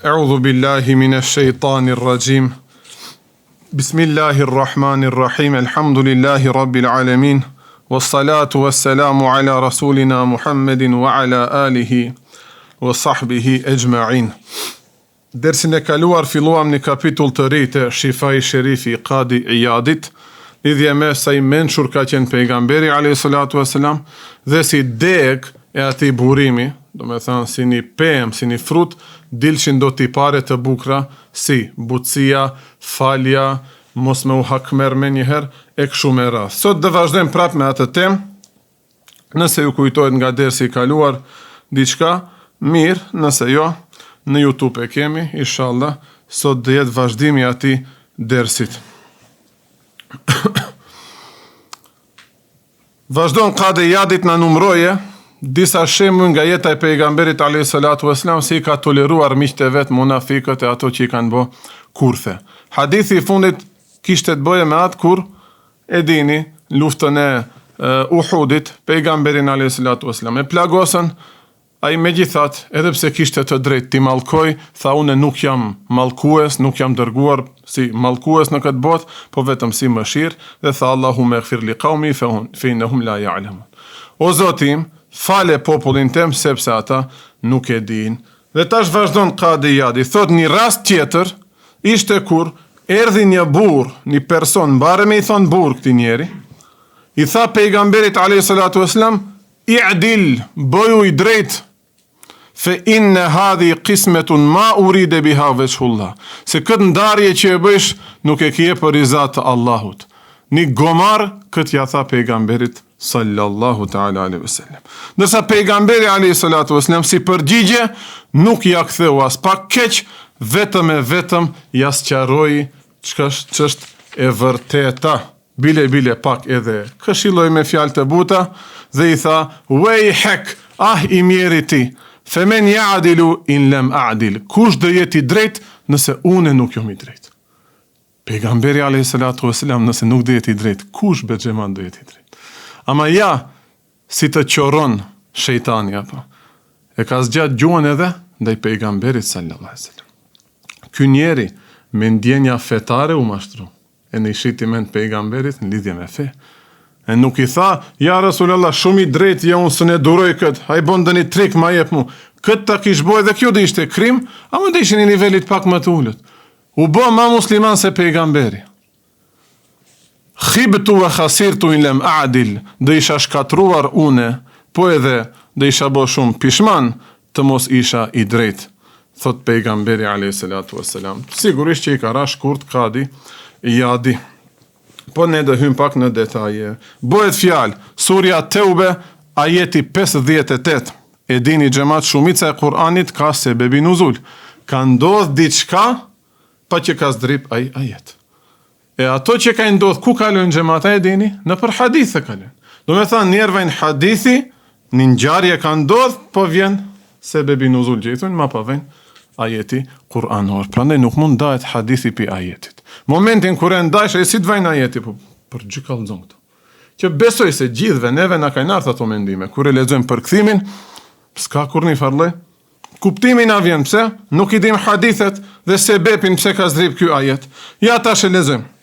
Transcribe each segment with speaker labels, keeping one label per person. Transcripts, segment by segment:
Speaker 1: A'udhu billahi minash shaitanir rajim. Bismillahirrahmanirrahim. Alhamdulillahi rabbil alamin. Wassalatu wassalamu ala rasulina Muhammedin wa ala alihi wa sahbihi ejma'in. Dersin e kaluar filluam një kapitull të ri të Shifai Sherifi Qadi Iyadit, lidhje me sa i mençur ka qenë pejgamberi alayhi salatu wassalam dhe si deg e atij burimi, do me thënë si një pemë, si një frut, dilshin do tipare të bukra, si butësia, falja, mos me u hakmer me njëherë, e kështu me radhë. Sot dhe vazhdojmë prapë me atë temë, nëse ju kujtojt nga dersi i kaluar diçka, mirë, nëse jo, në YouTube e kemi, inshallah, sot dhe jetë vazhdimi ati dersit. Vazhdojnë Qadi Iyadit në numroje, disa shembuj nga jeta e pejgamberit alayhi salatu wasalam si ka toleruar miqtë e vet munafikët e ato që i kanë bë kurthe. Hadithi i fundit kishte të bëje me atë kur e dini luftën e Uhudit, pejgamberin alayhi salatu wasalam e plagosën, ai megjithatë, edhe pse kishte të drejtë ti mallkoj, tha unë nuk jam mallkues, nuk jam dërguar si mallkues në këtë botë, po vetëm si mëshirë, dhe tha Allahumma ighfir li qaumi fa innahum la ya'lamun. O Zoti im, fale popullin tem sepse ata nuk e dinë. Dhe tash vazhdon Qadi Iyadi, thot një rast tjetër ishte kur erdhi një burr, një person, mbare me i thon burr këtij njeri, i tha pejgamberit alayhi salatu wasalam, i'dil, bëju i drejt, fe inne hadhi qismetun ma uride biha veçhullah, se këtë ndarje që e bësh nuk e kje për rizat të Allahut. Një gomar këtë ja tha pejgamberit sallallahu ta'ala alaihi wasallam. Nërsa pejgamberi alayhi salatu wasallam si përgjigje nuk ja ktheu as pak keq, vetëm e vetëm ja sqaroi ç'është e vërteta. Bile pak edhe këshilloi me fjalë të buta dhe i tha: "Wayhak, i mjeri ti, femen ya'dilu in lam a'dil." Kush do jetë i drejt nëse unë nuk jam i drejt? Pejgamberi alayhi salatu wasallam nëse nuk do jetë i drejt, kush be xheman do jetë i drejt? Ama ja, si të qoron shejtani apo. E ka zgjat gjuhën edhe ndaj pejgamberit sallallahu alaihi wasallam. Ky njeri me ndjenja fetare u mashtru. E në shitimen pejgamberit në lidhje me fe. E nuk i tha, ja Rasulullah, shumë i drejt, ja unë së ne duroj këtë, a i bëndë një trik, ma jep mu. Këtë ta kish boj dhe kjo dhe ishte krim, a më dhe ishte një nivelit pak më të ullët. U bo ma musliman se pejgamberi. Khibtu e khasirtu in lem a'dil, dhe isha shkatruar une, po edhe dhe isha bo shumë pishman, të mos isha i drejt, thot pejgamberi a.s. Sigurisht që i ka rash kurt Qadi Iyadi. Po ne do hym pak në detaje. Bëhet fjalë, surja Teube, ajeti 58. E dini xhamat, shumica e Kur'anit ka sebebi nuzul. Ka ndodh diçka pa që ka zdrip ai ajet. E ato që ka ndodh ku kalojnë xhamata e dini? Në për hadithe kalojnë. Do me thënë njerë vajnë hadithi, një ngjarje ka ndodh, po vjen sebebi nuzul gjithun, ma pa vjen ajeti Kur'anor. Prandaj nuk mund ndahet hadithi pi ajetit. Momentin kur e ndajsh, e si të vajnë ajeti, po për gjykallëzon këto. Që besoj se gjithve neve na kanë ardhur ato mendime. Kur e lexojmë përkthimin, s'ka kur një farllë. Kuptimi na vjen pse? Nuk i dim hadithet dhe sebepin pse ka zdrip ky ajet. Ja tash e lexojmë.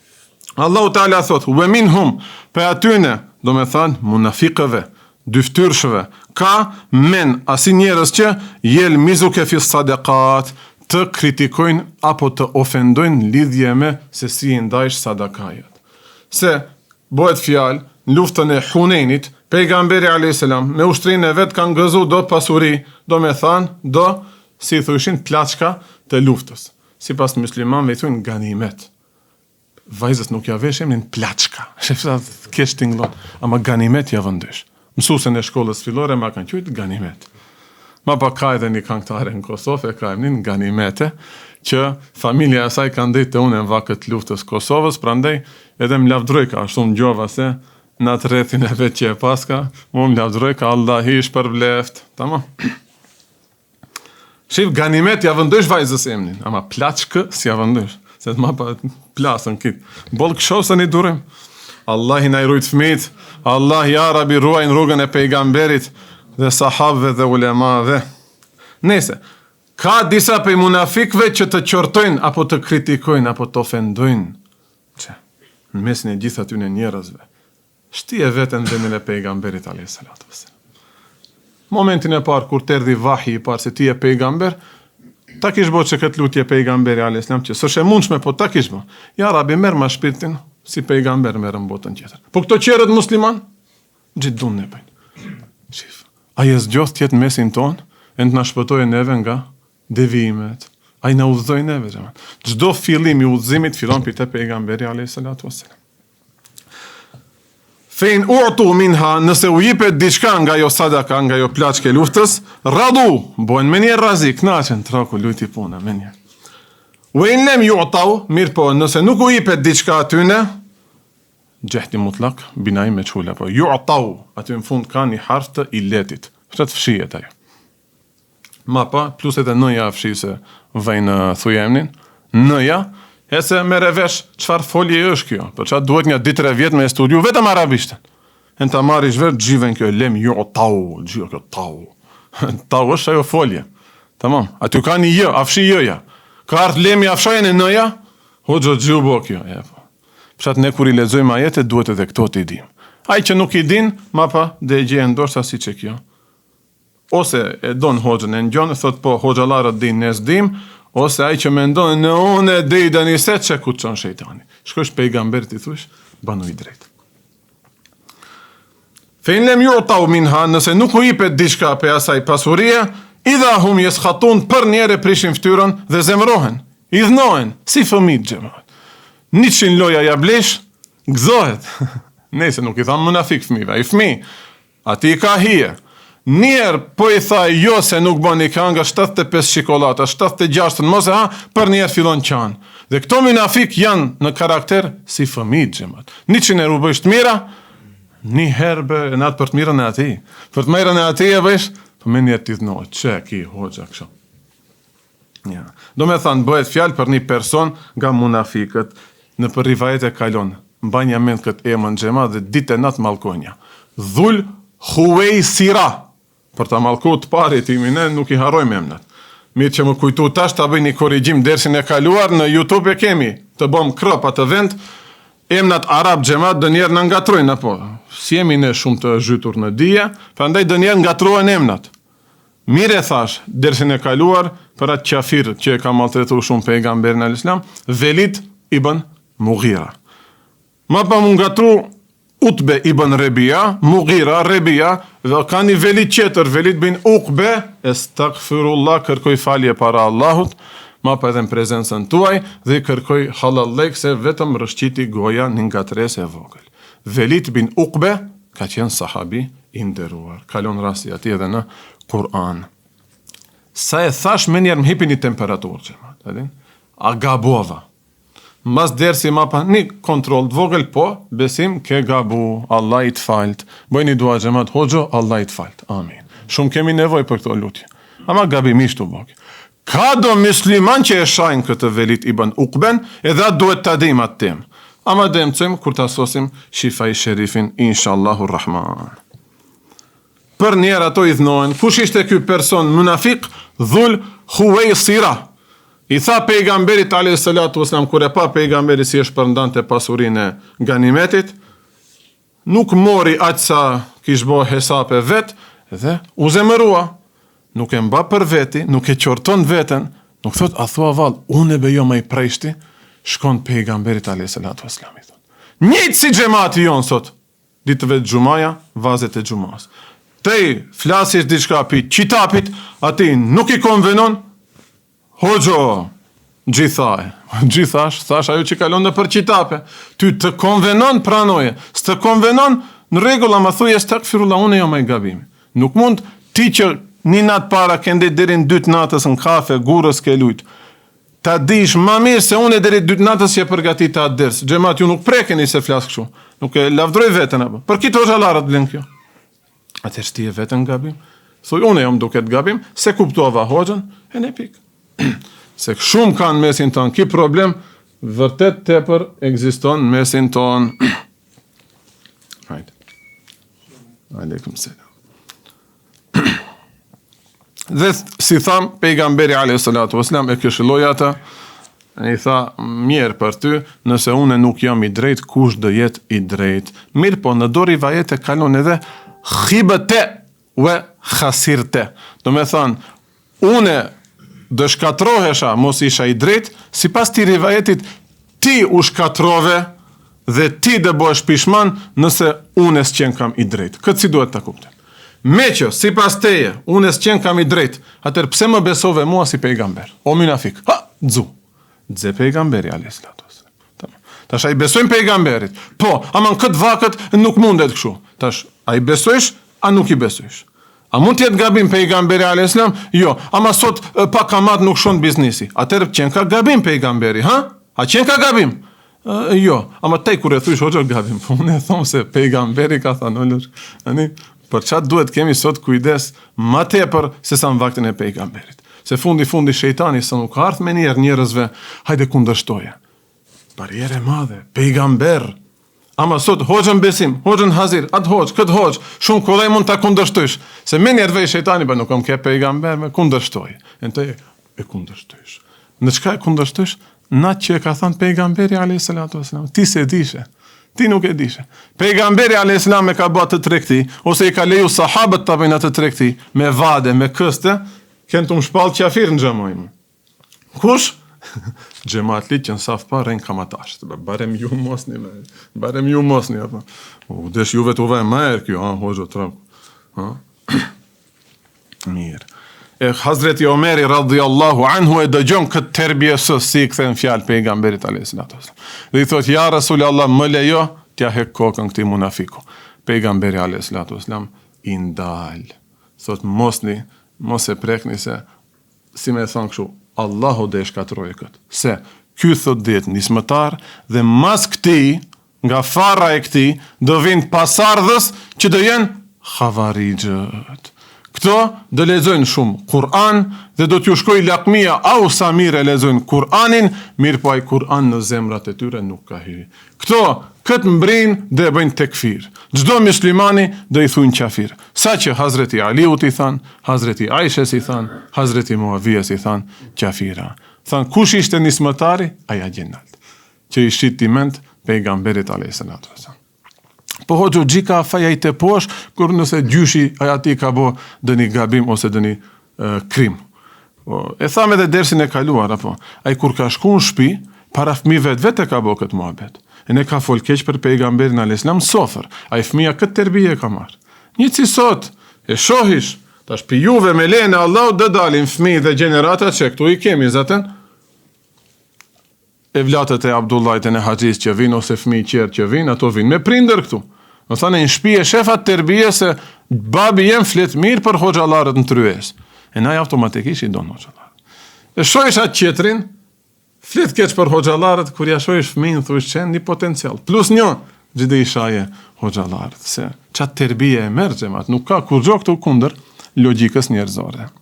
Speaker 1: Allahu Teala thot: "Wa minhum", pe atyne, do me thënë munafikëve, dyftyrshëve, ka men asi njerëz që jel mizuke fi sadaqat, të kritikojnë apo të ofendojnë lidhje me se si i ndajsh sadakajat. Se bëhet fjalë në luftën e Hunenit, pejgamberi alayhis salam me ushtrinë e vet kanë gëzu do pasuri, do me thënë do si thoshin plaçka të luftës. Sipas muslimanëve i thonë ganimet. Vajzës nuk ja veshim në plaçka. Shefsa kesh tingëllon, ama ganimet ja vëndesh. Mësuesën e shkollës fillore ma kanë thënë ganimet. Ma pa ka edhe një këngëtare në Kosovë, e ka emnin Ganimete, që familja e saj ka ndejtë të unë në vakët luftës Kosovës, prandaj edhe më lavdroj ka ashtu më gjova se në atë rrethin e vetë që e paska, më lavdroj ka Allah ish për vleft, tamam. Shif, Ganimet ja vëndësh vajzës emnin, ama plaçkë si ja vëndësh, se të ma pa plasën kitë. Bolë këshosën i durim, Allah i na i rujtë fmit, Allah ja rabi ruajnë rrugën e pejgamberit, dhe sahabëve dhe ulemave. Nese, Ka disa prej munafikëve që të qortojnë, apo të kritikojnë, apo të ofendojnë. Që, në mesin e gjithë aty në njerëzve. Shtije vetën vendin e pejgamberit a.s. Momentin e parë, kur të erdhi vahi i parë se ti e pejgamber, ta kish bo që këtë lutje pejgamberi a.s. që së shë mundshme, po ta kish bo. Ja, rabi, merë ma shpirtin, si pejgamber merë në botën tjetër. Po këto qerët musliman, gjithë dunë ne bëjnë. Shif, a jes gjoth tjetë mesin tonë, e në të na shpëtojë neve nga devimet. A i na udhëzoj neve, gjëman. Gjdo fillim i udhëzimit fillon për te pejgamberi a.s. Fejn urtu minha, nëse u jipet diçka nga jo sadaka, nga jo plaçke luftës, radu, bojnë me një razi, knaqen, traku, lujti puna, me një. Vejn lem ju otau, mirë po, nëse nuk u jipet diçka atyne, gjehti mutlak, binaj me qula, po, ju otau, aty në fund ka një harf të illetit, që të fshijet ajo. Ma pa, plus edhe nëja fshi se vejnë thujemnin, nëja, e se mere vesh qfar folje është kjo, për qatë duhet një 2-3 vjetë me studiu, vetëm arabishten. E në ta marri shverë, gjiven kjo, lem jo tau, gjive kjo tau. Tau është ajo folje. Tamam, aty ka një jë, afshi jëja. Ka artë lemi afshajen e nëja, ho gjo gjiu bo kjo. Për qatë ne kur i lezojmë ajete, duhet edhe këto t'i dim. Aj që nuk i din, ma pa, dhe e gjenë ndoshta si që kjo. Ose e don hoxhën e ngjon, thot po, hoxhallarët din, ne s'dim, ose ai që mendon në unë e dhe i daniset që ku të qonë shejtani. Shkosh pejgamberit i thush, banu i drejt. Fejn lem ju tau minha, nëse nuk u jipet diçka pe asaj pasurie, idha hum jes khatun për njere prishin ftyrën dhe zemrohen, idhnohen, si fëmit gjema. 100 loja ja blesh, gëzohet. Nese nuk i thamë munafik fëmive, i fëmi, ati i ka hije. Njerë po i thaj jo se nuk bën i ka nga 75 shikolata, 76 në mos e ha, për njerë fillon qanë. Dhe këto munafik janë në karakter si fëmijë gjemat. 100 e rubësht mira, një herbe e natë për të mirën e ati. Për të mirën e ati e bëjsh, për me njerë t'i dhnohet, që ki hoxha kësho. Ja. Do me thanë, bëhet fjalë për një person nga munafikët, në për rivajet e kalon, mbanja mend këtë emën gjema dhe ditë e natë malkonja. Dhul Huwej Sira. Për ta mallku të parit imi, ne nuk i harrojmë emnat. Mirë që më kujtu tash ta bëj një korrigjim dersin e kaluar, në YouTube e kemi, të bëm krop atë vend, emnat arab xhamat do njerë në ngatrojnë, apo, si jemi ne shumë të zhytur në dije, prandaj do njerë ngatrohen emnat. Mirë e thash, dersin e kaluar, për atë qafir që e ka maltretu shumë pejgamberin al-Islam, Velid ibn Mughira. Ma pa më ngatru Utbe ibn Rebia, Mughira, Rebia, dhe ka një Velid qeter, Velid bin Uqbe, estakfirullah, kërkoj falje para Allahut, ma pa edhe në prezencën tuaj, dhe kërkoj halallek se vetëm rëshqiti goja një nga tres e vogël. Velid bin Uqbe, ka qenë sahabi i nderuar. Kalon rasti ati edhe në Kur'an. Sa e thash me njerë më hipi një temperaturë, që a gabova. Mas dersi ma pa një kontrol të vogël, po, besim ke gabu, Allah i të falt. Bëj një dua gjemat, hoxho, Allah i të falt. Amin. Shumë kemi nevoj për këto lutje. Ama gabimisht u bëgë. Ka do musliman që e shajnë këtë Velid ibn Uqben, edhe atë duhet të adim atë tem. Ama demcem, kur të asosim shifa i sherifin, inshallahu rahman. Për njerë ato i dhnohen, kush ishte ky person munafik, Dhul Huwej Sira. I tha pejgamberit a.s. kur e pa pejgamberi si e shpërndante pasurinë e ganimetit, nuk mori aq sa kish bo hesape vet dhe u zemërua. Nuk e mba për veti, nuk e qorton veten, nuk thot a thua vallë, unë e bejo me i prejshti, shkon pejgamberit a.s. Njëtë si xhamati jon sot, ditëve të xumaja, vazet e xumas. Tej flasisht diçka pi qitapit, ati nuk i konvenon. Hoxho, gjithash, thash ajo që kalon në për qitape, ty të konvenon pranoje, s'të konvenon në regulla ma thuje stakfirullah, unë jo me i gabimi. Nuk mund ti që një natë para këndi dherin 2 natës në kafe, gurës ke lujt, ta dish ma mirë se unë e dherin 2 natës që përgatit ta dërës. Gjemat ju nuk prekeni se flasë këshu, nuk e lavdroj vetën apo. Për kitë hoxhalarët blen kjo. Atër shti e vetën gabim, thuj unë e jom duket gabim, se kuptuava hoxhën, e ne pikë. Se shumë kanë mesin tonë, ki problem, vërtet tepër ekziston mesin tonë. Hajde. Aleikum selam. Dhe si tham, pejgamberi a.s. e këshilloi ata, i tha, mirë për ty, nëse une nuk jam i drejt, kush dë jetë i drejt. Mirë po, në do rivajete kalon edhe khibete ve khasirte. Do me thanë, une dë shkatrohesha, mos isha i drejt, si pas ti rivajetit, ti u shkatrove dhe ti dë bësh pishman nëse une s'qen kam i drejt. Këtë si duhet të kuptem. Me që, si pas teje, une s'qen kam i drejt, atër pse më besove mua si pejgamber? O munafik, dzu. Dze pejgamberi a.s. Tash a i besojmë pejgamberit. Po, aman këtë vakët nuk mundet këshu. Tash, a i besojsh, a nuk i besojsh. A mund t'jetë gabim pejgamberi a.s. Jo, ama sot pa kamat nuk shon biznisi. Atër qenë ka gabim pejgamberi, ha? A qenë ka gabim? Jo, ama tej kur e thush hoxha gabim. Unë e thomë se pejgamberi ka thënë, për çfarë duhet kemi sot kujdes ma tepër se sa në vaktin e pejgamberit. Se fundi shejtani sa nuk ardh me njerëzve, hajde kundërshtoje. Barriere madhe, pejgamber. Ama sot hoxhën besim, hoxhën hazir, atë hoxh, këtë hoxh, shumë kollaj mund ta kundërshtojsh. Se me njerëzve shejtani nuk kam ke pejgamber, me kundërshtoje. E kundërshtojsh. Në çka e kundërshtojsh? Natë që e ka thënë pejgamberi a.s. Ti se dishe. Ti nuk e dishe. Pejgamberi a.s. e ka bërë të tregti, ose i ka leju sahabët të bëjnë atë tregti, me vade, me këste, kënë të më shpalë qafir në gjemojmë. Kush? Gjematli që në saf pa rejnë kamatash. Barem ju mosni. Desh juve të uve e majer kjo, hoxo tërëm. Mirë. E Hazreti Omeri radhiyallahu anhu e dëgjon këtë terbjesës si i kthen fjalë pejgamberit a.s. Dhe i thot, ja Rasulallah, më lejo t'ja hek kokën këti munafiku. Pejgamberi a.s. i ndal. Thot, mos e prekni se, si me thonë kështu, Allahu dhe e shkatroje këtë. Se, ky thot dit nismëtar, dhe mas këti, nga fara e këti, do vinë pasardhës që do jenë khavarijët. Këto do lexojnë shumë Kur'an dhe do t'ju shkoj lakmia au sa mirë e lexojnë Kur'anin, mirë po ai Kur'an në zemrat e tyre nuk ka hyrë. Këto këtë mbrin dhe e bëjnë tekfir. Çdo muslimani do i thuajnë qafir. Saqë Hazreti Aliut i than, Hazreti Aishes i than, Hazreti Muavijes i than qafira. Than kush ishte nismëtari? Aja gjenalt. Që i shit timent pejgamberit alayhis salam. Po hoxho gjika faja i të posh, kur nëse gjyshi aja ti ka bo dëni gabim ose dëni krim. E tham edhe dersin e kaluar, apo, ai kur ka shku në shpi, para fëmijëve vetë ka bo këtë muhabet. E ne ka fol keq për pejgamberin alayhis salam sofër, ai fëmia këtë terbije ka marrë. Një si sot, e shohish, tash pi juve me lene Allah dë dalin fëmijë dhe gjeneratat që këtu i kemi zaten, e vlatët e Abdullajt e në Haxhis që vinë, ose fëmijë qerë që vinë, ato vinë me prindër këtu. Në thane në shpi e shefat tërbije se babi jem flet mirë për hoxalarët në tryes. E naj automatikisht i donë hoxalarët. E shojsh atë qetrin, flet keq për hoxalarët, kur ja shojsh fëmijën, thush qenë një potencial. Plus një, gjithë i shaje hoxalarët. Se qatë tërbije e merë gjemat, nuk ka kur gjo këtu kunder logjikës njerëzore.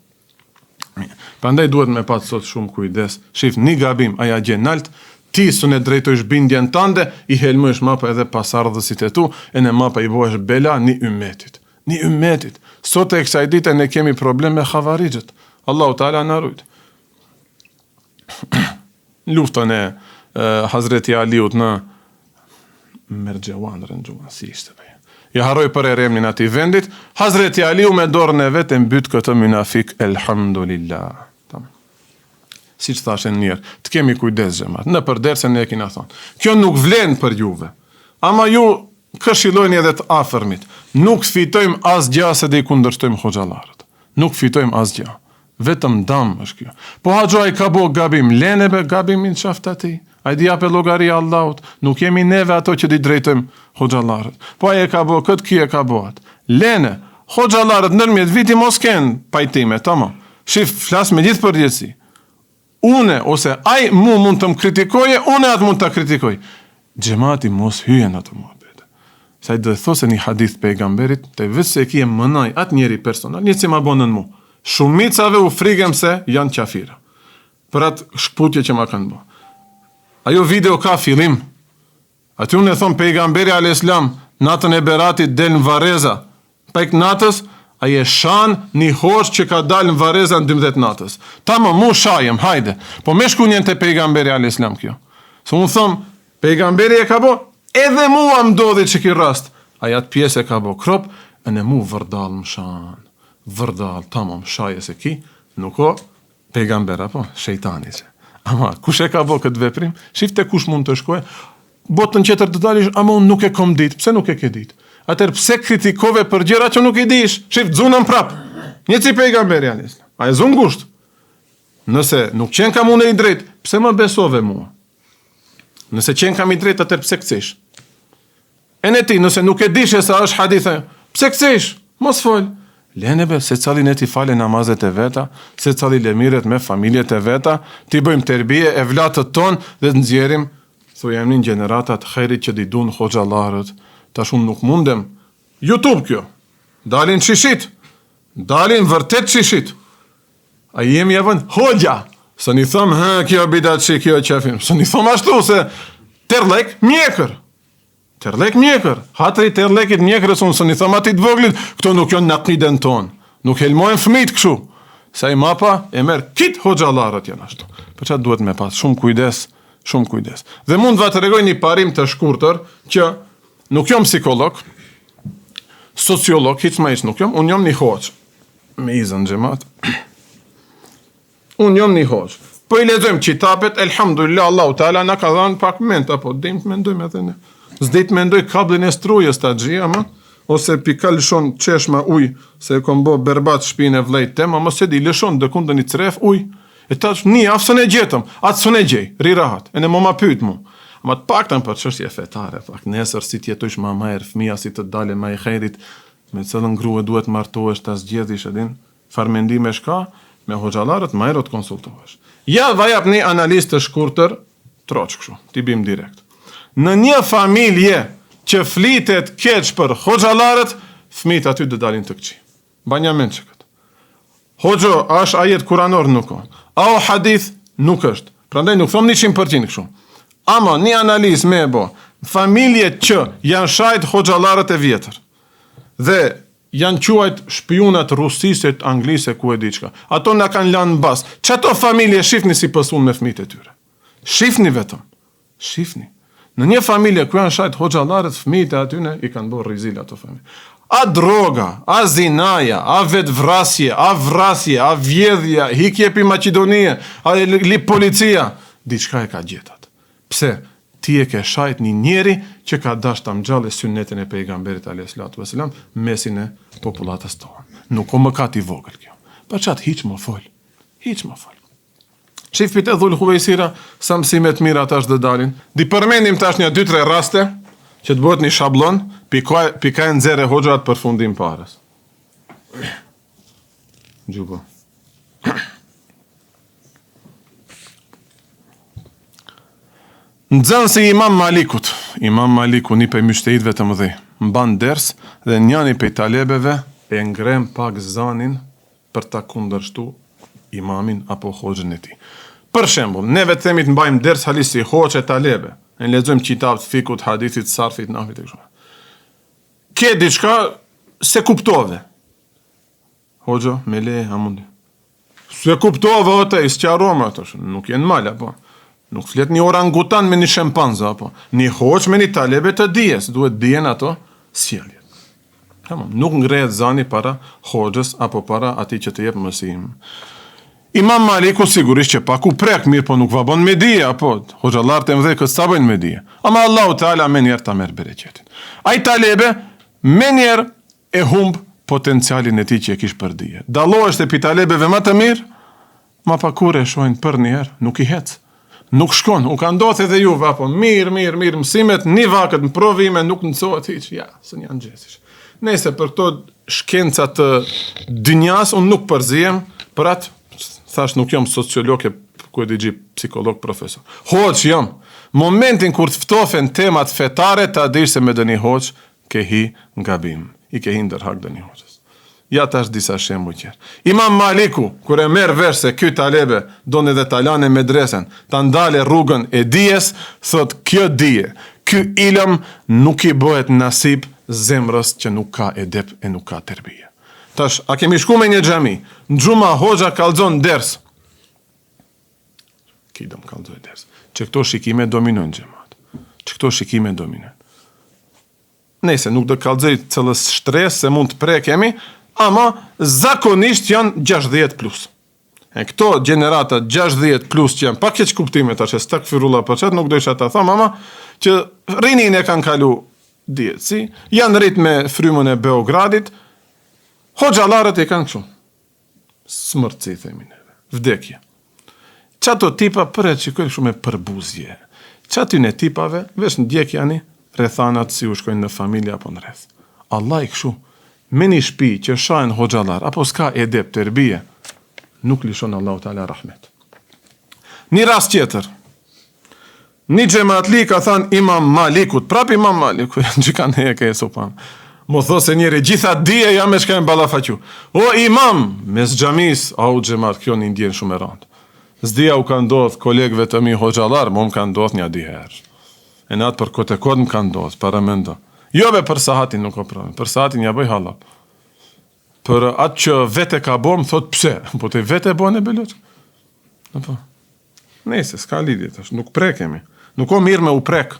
Speaker 1: Prandaj duhet me pat sot shumë kujdes. Shif, një gabim aja gjenalt, ti së ne drejtojsh bindjen tande, i helmësh mapa edhe pasardhësit e tu, e në mapa i bohesh bela një ummetit. Një ummetit. Sot e kësaj dite ne kemi problem me khavarijët. Allahu Teala na rujt. Luftën e Hazreti Aliut në Mergjewan rëngjuan, si ishte bëjë. Ja haroj për e remnin ati vendit, Hazreti Aliu me dorën e vetë e mbyt këtë munafik, elhamdulillah. Si që thashen njërë, të kemi kujdes gjemat, në përdersen e kina thonë. Kjo nuk vlen për juve, ama ju këshilojnë edhe të afërmit. Nuk fitojmë asgjë se dhe i kundërshtojmë hoxalarët. Nuk fitojmë asgjë. Vetëm dam është kjo. Po haxho ai ka bo gabim, lenebe gabimin qafta ti. Ai di ape llogaria Allahut, nuk jemi neve ato që di drejtojmë hoxalarët. Po ai e ka bo këtë, ki e ka bo atë. Lene, hoxalarët nërmjet viti mos kenë pajtime, tamam. Shif, flas me gjithë përgjithësi. Une, ose ai mu mund të më kritikoje, une atë mund të kritikoj. Gjemati mos hyen atë muhabete. Sa i dhe those një hadith pejgamberit, të vësë se ki e mënaj atë njeri personal, një që ma bonën mu. Shumicave u frigem se janë qafira. Për atë shkputje që ma kanë bo. Ajo video ka fillim. Aty unë e thonë pejgamberi a.s. natën e beratit del në Vareza. Pek natës, Ai e shan një hoxh që ka dalë në Vareza në 12 natës. Tamam, mu shajem, hajde. Po me shkunjen te pejgamberi alayhis salam kjo. Se unë thom, pejgamberi e ka bo, edhe mua më ndodhi që ki rast. Aja të pjesë e ka bo krop, e në mu vërdal më shan. Vërdal, tamam, shaje se ki, nuk o pejgambera, po, shejtani që. Ama, kush e ka bo këtë veprim? Shifte kush mund të shkoj, botën qëtër të dalish, ama unë nuk e kom dit, pse nuk e ke dit? Atër pse kritikove për gjëra që nuk i dish? Shif, dzunën prap. Një si pejgamberi alayhis salam. A e zun gusht. Nëse nuk qenë kam unë i drejt, pse më besove mua? Nëse qenë kam i drejt, atër pse këcish? E në ti, nëse nuk e dishe sa është hadithe, pse këcish? Mos fol. Lenebe, se cali ne ti fale namazet e veta, se cali lemiret me familjet e veta, ti bëjmë terbije e vlatët ton dhe të nxjerim, thujemi një generatat khejrit që di dun hoxhallarët. Tash unë nuk mundem. YouTube kjo. Dalin shishit. Dalin vërtet shishit. A jemi javën hoxha. Së një thëm, kjo bidat që kjo qefim. Së një thëm ashtu se terlek mjekër. Terlek mjekër. Hatri terlekit mjekërës unë. Së një thëm atit voglit, këto nuk janë në akiden ton. Nuk helmojnë fëmit këshu. Sa i mapa e merë kit hoxhallarët janë ashtu. Për qatë duhet me pas shumë kujdes. Shumë kujdes. Dhe mund va të regoj një parim të shkurtër që nuk jom psikolog, sociolog, hiç ma hiç nuk jom, unë jom një hoqë. Me izën gjemat. Unë jom një hoqë. Po i lexojmë qitapet, elhamdulillah, Allahu Teala na ka dhënë pak ment, apo dim të mendojmë edhe ne. S'di të mendoj kablin e strujës ta xhia, ama ose pika lëshon çeshma ujë, se e kom bo berbat shpinë e vllajt tem, ama se di lëshon dëkundën i cref ujë. E tash një afsën e gjetëm, atë sën e gjej, ri rahat. E ne më ma pyet mu. Ma të paktën për çështje fetare, pak nesër si t'jetojsh ma herë, fëmia si të dale ma i khejrit, me cëllën grua duhet martohesh, ta zgjedhish edhin, farmendime shka, me hoxhallarët ma herë të konsultohesh. Ja vajap një analistë të shkurtër, troq kështu, t'i bim direkt. Në një familje që flitet keq për hoxhallarët, fëmijët aty do dalin të këqij. Banja mend që këtë. Hoxho, është ajet kuranor nuk o. A o hadith nuk është. Prandaj nuk thom 100% kështu. Ama një analizë me e bo, familje që janë shajt hoxhallarët e vjetër dhe janë quajt shpionat rusiset, anglise, ku e diçka. Ato na kanë lanë në bas. Çato familje shifni si pësun me fëmijët e tyre. Shifni vetëm. Shifni. Në një familje ku janë shajt hoxhallarët, fëmijët e atyne i kanë bërë rizil ato familje. A droga, a zinaja, a vetvrasje, a vrasje, a vjedhja, hikje pi Maqedonie, a lip policia, diçka e ka gjetat. Pse? Ti e ke shajt një njeri që ka dash të amgjale sunnetin e pejgamberit a.s. mesin e populatës tonë. Nuk o mëkat i vogël kjo. Për qatë hiq më fol. Hiq më fol. Shif pite dhull Huvejsira, sa mësimet mira tash dhe dalin. Di përmendim tash një 2-3 raste, që të bëhet një shablon, pika e nxere hoxhat për fundim parës. Gjubo. Nxënë si Imam Malikut. Imam Maliku një pej myshtehidve të mëdhej. Mban ders dhe njani pej talebeve e ngrem pak zanin për ta kundërshtu imamin apo hoxhën e tij. Për shembull, neve të themi të mbajmë ders halis si hoxhë e talebe. Ne lexojmë kitab të fikut, hadithit, sarfit, nahvit e kështu. Ke diçka se kuptove. Hoxha, me le, a mundi. Se kuptove o te, i sqaroma ato, nuk jenë mal, apo. Nuk flet një orangutan me një shempanza, apo. Një hoqë me një talebe të dijes, duhet dijen ato sjelljet. Nuk ngrehet zani para hoxhës apo para atij që të jep mësim. Imam Maliku sigurisht që pak u prek mirë, po nuk va bon me dije, apo hoxhallarët e mëdhej këtë sa bëjnë me dije. Ama Allahu Teala me njerë ta merr bereqetin. Ai talebe me njerë e humb potencialin e tij që e kish për dije. Dallohesh te talebeve më të mirë, ma pakure shohin për njerë, nuk i hec. Nuk shkon, u ka ndodhur edhe juve, apo mirë, mësimet, një vakët, në provime, nuk mësohet hiç, ja, së një anëgjesish. Nëse për këto shkencat të dynjas, unë nuk përzihem, për atë, thash nuk jam sociolog, ku e di gjë psikolog, profesor. Hoq jam, momentin kur të ftofen temat fetare, ta dish se me dëni hoq, ke hi nga bim, i ke hi ndërhak dëni hoqës. Ja tash disa shembuj tjerë. Imam Maliku, kur e merr vesh se ky talebe don edhe ta lanë medresen, ta ndale rrugën e dijes, thot kjo dije, ky ilm nuk i bëhet nasib zemrës që nuk ka edep e nuk ka terbije. Tash, a kemi shku me një xhami, në xhuma hoxha kallxon ders. Kidëm kallxoj ders. Që këto shikime dominojnë xhamat. Që këto shikime dominojnë. Nëse nuk do kallxoj cëllës shtres se mund të prekemi, ama zakonisht janë 60 plus. E këto gjenerata 60 plus që janë pa keq kuptime tash, stakfirullah për çat, nuk do isha ta them, ama që rinin e kanë kalu dietsi, janë rrit me frymën e Beogradit, hoxhallarët e kanë kështu. Smërtësi themi neve, vdekje. Çato tipa për e qikoj shumë me përbuzje. Çatin e tipave, vesh në djek janë rrethanat si u shkojnë në familje apo në rreth. Allah i kështu, me një shtëpi që shahen hoxhallar, apo s'ka edep të erbije, nuk lishon Allahu Teala rahmet. Një rast tjetër, një xhamatli ka thënë Imam Malikut, prap Imam Maliku, që kanë heke e sopan. Mo thos se njëri gjitha dije jam me shkajnë balafaqu. O imam, mes xhamis, au xhamat, kjo një ndjen shumë e rëndë. Zdia u ka ndodh kolegëve të mi hoxhallar, mo më ka ndodh një diherë. E natë për kote kod më ka ndodh, para mendo. Jo be për sahatin nuk o problem, për sahatin ja bëj hallap. Për atë që vete ka bo, më thot pse, po të vete bo në belot. Apo. Nese, s'ka lidhje tash, nuk prekemi. Nuk o mirë me u prek.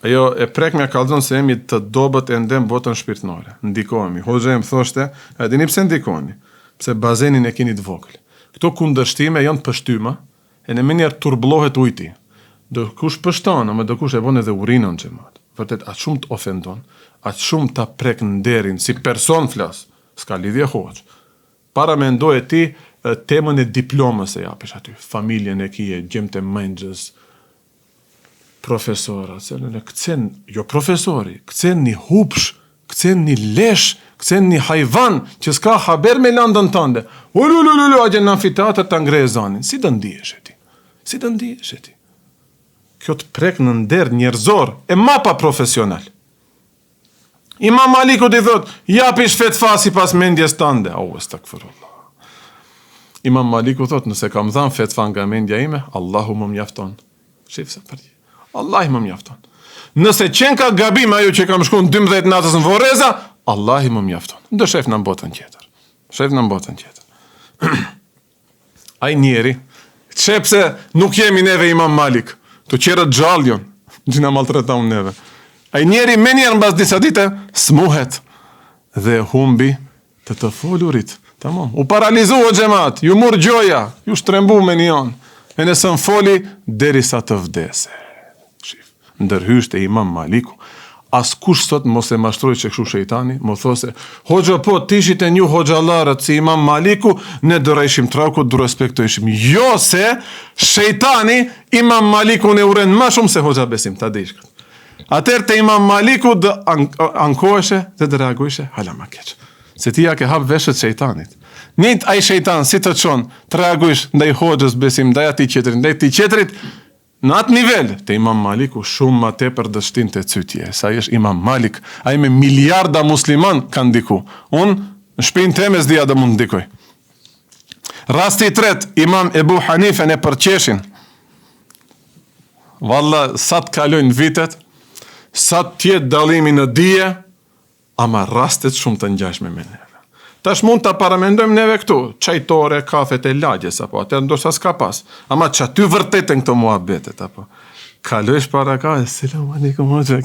Speaker 1: Ajo e prekmja kallzon se jemi të dobët e ndem botën shpirtnore. Ndikohemi. Hoxha më thoshte, a dini pse ndikoheni? Pse bazenin e keni të vogël. Këto kundërshtime janë të pështyma, e në menjer turbullohet ujti. Do kush pështon, ama do kush e bën edhe urinën xhamat. Vërtet atë shumë të ofendon, atë shumë ta prek nderin si person flas. S'ka lidhje hoxh. Para mendoje ti temën e diplomës e japish aty, familjen e kije, gjemte menxhës, profesora, këcen, jo profesori, këcen një hupsh, këcen një lesh, këcen një hajvan, që s'ka haber me landën tënde. Ululululu, a gjenë në amfiteatër të angrezanin. Si të ndihesh e ti? Si të ndihesh e ti? Kjo të prek në nder njerëzor, e mapa profesional. Imam Maliku t'i thot, japish fetfa si pas mendjes tënde. O, stakfirullah. Imam Maliku thot, nëse kam dhanë fetfa nga mendja ime, Allahu më mjafton. Shif se përgjë. Allah më mjafton. Nëse qenë ka gabim ajo që kam shku në 12 natës në Voreza, Allah më mjafton. Ndë shef në botën tjetër. Shef në botën tjetër. Aj njeri, qepse nuk jemi neve Imam Malik, të qerët gjalljon, gjina maltreta unë neve. Aj njeri me njerë në bas disa dite, smuhet dhe humbi të folurit. Tamam. U paralizu o gjemat, ju mur gjoja, ju shtrembu me njon, e nësën foli, deri sa të vdese. Ndërhysht e Imam Maliku, as kush sot mos e mashtroj që këshu shejtani, mo those, hoxha po, tishit e një hoxhallarët si Imam Maliku, ne dërejshim traukut, du respektojshim. Jo se, shejtani, Imam Maliku ne uren ma shumë se hoxha besim, ta dishkët. Atër të Imam Maliku dë ankoheshe dhe dë reagojshe, hala ma keq. Se ti ja ke hap veshët shejtanit. Njët aj shejtan, si të qonë, të reagojsh ndaj hoxhës besim, ndaj ati qetrit, ndaj ti qetrit, në atë nivel, të Imam Maliku shumë ma tepër dështin të cytje. Sa jesh Imam Malik, a i me miliarda musliman kanë diku. Unë, në shpinë teme zdia dhe mund ndikoj. Rasti tret, Imam Ebu Hanife në përqeshin. Valla, sa të kalojnë vitet, sa të tjetë dalimi në dije, ama rastet shumë të njashme me neve. Tash mund të paramendojmë neve këtu, qajtore, kafet e lagjes, apo, atër ndoshta s'ka pas. Ama që aty vërtetën këto muhabetet, apo. Kalojsh para ka, selam aleikum, hoxha.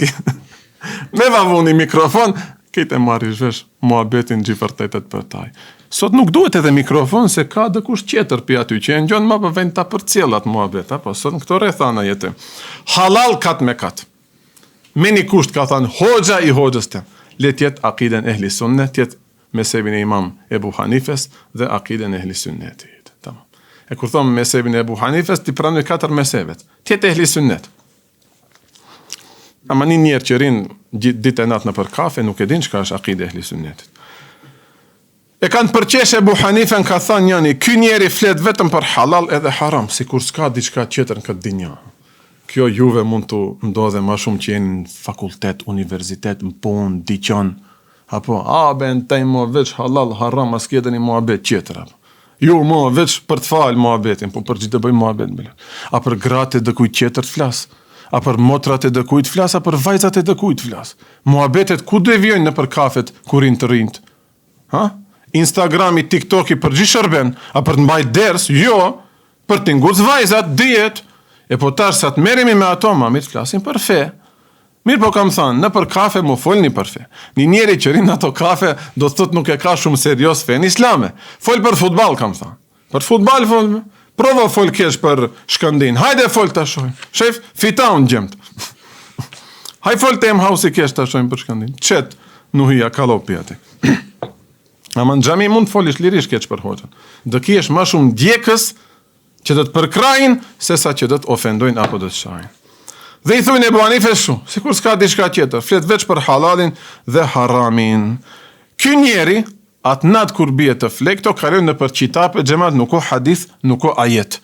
Speaker 1: Me vavu një mikrofon, kite marrish vesh muhabetin gjithë vërtetet për taj. Sot nuk duhet edhe mikrofon, se ka dhe kush qeter për aty, që e në gjonë ma për vend të për cjellat muhabet, apo. Sot në këto rethana jetë. Halal kat me kat. Me një kusht ka thanë, hoxha i hoxhës tem. Le tjetë akiden ehli sunne, tjetë mesebin e Imam Ebu Hanifes dhe akiden e ehli sunnetit. Tamam. E kur thomë mesebin e Ebu Hanifes, ti pranoj 4 mesebet. Tjetë ehli sunnet. Ama një njerë që rinë ditë e natë në për kafe, nuk e din që ka është akide e ehli sunnetit. E kanë përqesh Ebu Hanifen ka thënë njëni, ky njeri flet vetëm për halal edhe haram, si kur s'ka diçka tjetër në këtë dinja. Kjo juve mund të ndodhe ma shumë që jeni në fakultet, universitet, në punë, diqon, apo, ben taj mo veç halal, haram, as kjetën i muhabet tjetër, apo. Ju mo veç për të falë muhabetin, po për gjithë të bëj muhabet, a për gratë e dëkujt tjetër të flas, a për motrat e dëkujt flas, a për vajzat e dëkujt flas. Muhabetet ku devjojnë në për kafet, kurin të rinjt. Instagrami, TikToki për gjithë shërben, a për të mbajt ders, jo, për të ngucë vajzat, dijet, e po tash sa të merremi me ato, mamit flasin për fe. Mirë po kam thënë, në për kafe mu folni për fe. Një njeri që rinë ato kafe, do të thot nuk e ka shumë serios fe në islame. Fol për futbal, kam thënë. Për futbal, prova fol kesh për Shkëndin. Hajde fol të shojnë. Shef, fitaun gjemt. Haj fol të em hausi kesh të shojnë për Shkëndin. Qet, nuhia, kalopi atë. Ama në gjami mund të folish lirish keq për hoxën. Dë ki esh ma shumë djekës që do të përkrajnë, se sa që do të ofendojnë apo do të shajnë. Dhe i thujnë Ebu Hanife shu, si kur s'ka diçka tjetër, flet veç për halalin dhe haramin. Ky njeri, atë natë kur bie të flet, këto kalojnë në për qitape, gjemat nuk o hadith, nuk o ajet.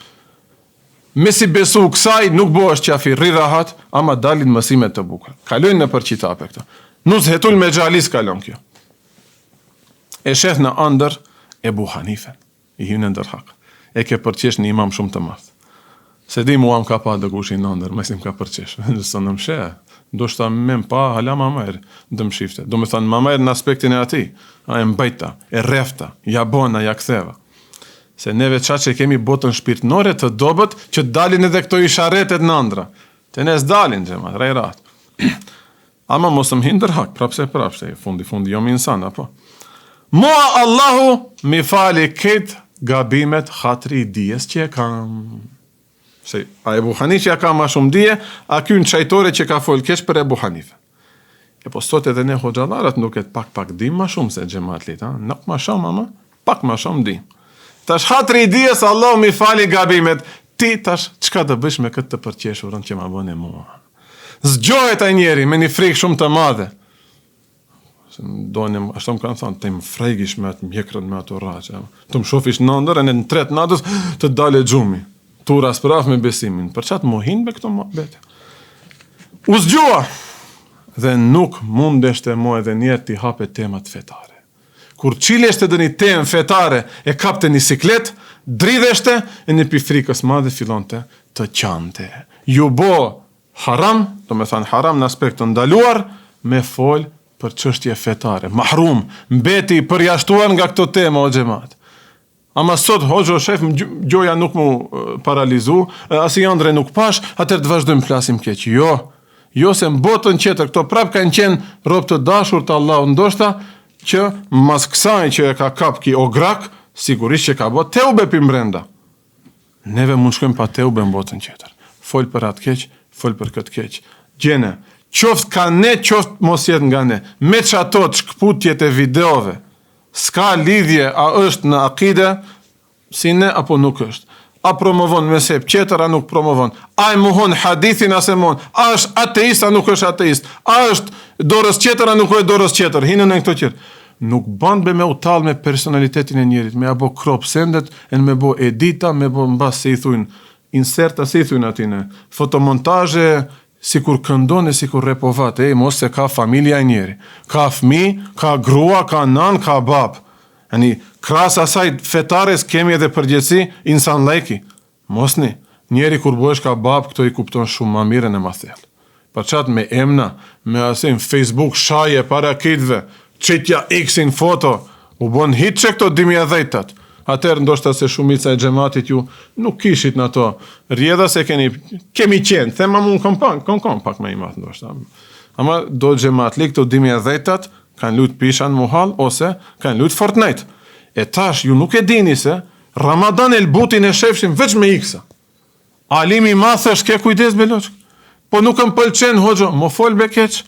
Speaker 1: Me si besu kësaj, nuk bo është qafi rirahat, ama dalin mësimet të bukër. Kalojnë në për qitape këto. Nus hetul me gjalis kalon kjo. E sheth në andër Ebu Hanife, i hynë ndër hak. E ke përqesh një imam shumë të madh. Se di mua më ka pa dëgushi në ndër, më si më ka përqesh. Nësë në mshe, do shta me më pa, hala ma merë, dë më shifte. Do me thënë, ma merë në aspektin e ati. A e mbajta, e refta, ja bona, ja ktheva. Se neve qa që kemi botën shpirtnore të dobet, që dalin edhe këto isharetet në ndra. Të nes dalin, gjema, rejrat. Ama mos më hinë hak, prapse, fundi, jo më insan, apo. Mua Allahu mi fali këtë gabimet khatri i dijes që e kam. Se a Ebu Hanife ja ka ma shumë dije, a ky në qajtore që ka fol kesh për Ebu Hanife. E po sot edhe ne hoxhallarat nuk e pak dim ma shumë se xhematlit, nuk ma shumë, ama pak ma shumë dim. Tash khatri i dijes, Allahu mi fali gabimet, ti tash çka të bësh me këtë të përqeshurën që ma bëne mua. Zgjohet ai njeri me një frikë shumë të madhe. Donim, ashtu më kanë thënë, të më fregish me atë mjekrën me ato raqe. Të më shofish në ndër, e në tret natës, të dale gjumi. Tu raspraf me besimin. Për qatë mohin me këto bete. U zgjua! Dhe nuk mundeshte mo edhe njerë t'i hape temat fetare. Kur qileshte dhe një temë fetare, e kapte një siklet, dridheshte, e një pifrikës madhe fillonte të qante. Ju bo haram, do me thënë haram në aspekt të ndaluar, me fol për çështje fetare, mahrum, mbeti përjashtuar nga këto tema o xhamat. Ama sot hoxho shef gjoja nuk mu paralizu, as i ëndre nuk pash, atëherë të vazhdojmë flasim keq. Jo se në botën tjetër këto prap kanë qenë rob të dashur të Allahut, ndoshta që mas kësaj që e ka kap ki ograk, sigurisht që ka bë teube pi brenda. Neve mund shkojmë pa teube në botën tjetër. Fol për atë keq, fol për këtë keq. Gjene qoftë ka ne, qoftë mos jetë nga ne. Me që ato të shkputjet e videove, s'ka lidhje a është në akide, si ne apo nuk është. A promovon mezheb tjetër, a nuk promovon. A e mohon hadithin, a se mohon. A është ateist, a nuk është ateist. A është dorës tjetër, a nuk është dorës tjetër. Hinën e këto tjetër. Nuk ban be me utal me personalitetin e njerit, me abo krop sendet, e me bo edita, me bo mbas se i thujnë inserta, se i thujnë atine, fotomontaje, si kur këndon e si kur repovat, mos se ka familja e njeri. Ka fmi, ka grua, ka nan, ka bab. Kras asaj fetares kemi edhe përgjithsi insan lajki. Mosni, njeri kur bëhesh ka bab, këto i kupton shumë ma mire në ma thellë. Për qatë me emna, me asim Facebook shaje para kitve, qitja x-in foto, u bon hit që këto 2010-tat. Atëherë ndoshta se shumica e xhamatit ju nuk kishit në ato rjedha se kemi qenë, thema mund kom pak me imat ndoshta. Ama do xhamatlik këto 2010-tat kanë lut pishan muhall ose kanë lut Fortnite. E tash ju nuk e dini se Ramadan el butin e shefshin veç me iksa. Alimi i madh është ke kujdes beloç. Po nuk më pëlqen hoxho, mo fol be keq.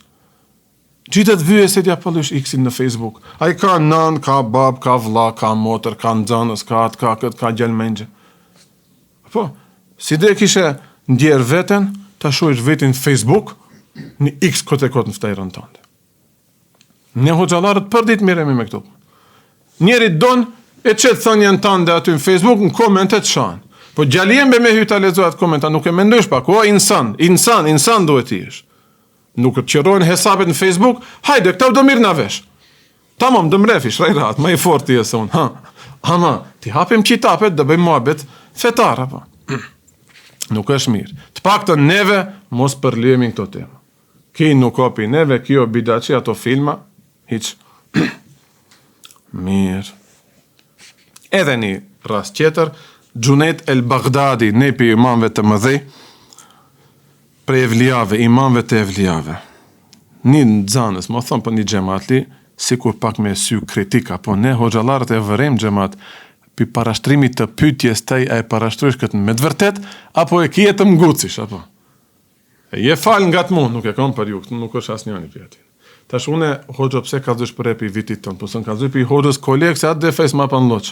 Speaker 1: Gjithët vyje se t'ja pëllush x-in në Facebook. A i ka nën, ka bab, ka vlla, ka motër, ka nxënës, ka atë, ka këtë, ka gjelmengje. Po, si dhe kishe ndjerë veten, ta shojsh vetin Facebook, një x kote kote në ftajrën tënde. Ne hoxhallarët për ditë miremi me këtu. Njerit don, e qëtë thënjën tënde aty në Facebook, në komentet shanë. Po gjalien be me hyta lezohat komenta, nuk e mendojsh pak, o insan duhet i ish. Nuk të qërojnë hesabet në Facebook, hajde, këta u do mirë në vesh. Tamam, dë mrefish, rajrat, ma i fort t'i e se unë. Ama, ti hapim qitapet, dhe bëjmë muhabet fetar, apo. Nuk është mirë. Të pak të neve, mos përlijemi këto tema. Ki nuk opi neve, kjo bidaci, ato filma, hiq. Mirë. Edhe një rast tjetër, Gjunet el Baghdadi, ne për imamve të mëdhej, për evlijave, imamve të evlijave. Një në zanës, më thonë për një xhamatli, sikur pak me sy kritika, po ne hoxhallarët e vërejmë xhamat, për parashtrimit të pyetjes taj, a e parashtrojsh këtë me të vërtet, apo e kije të mgucish, apo? E je fal nga të mund, nuk e kam për ju, këtë nuk është asnjëni për atin. Tash une, hoxho, pse kalzosh për e për vitit tonë, po së në kalzoj për hoxhës kolegë, se atë dhe fejs ma përnloq.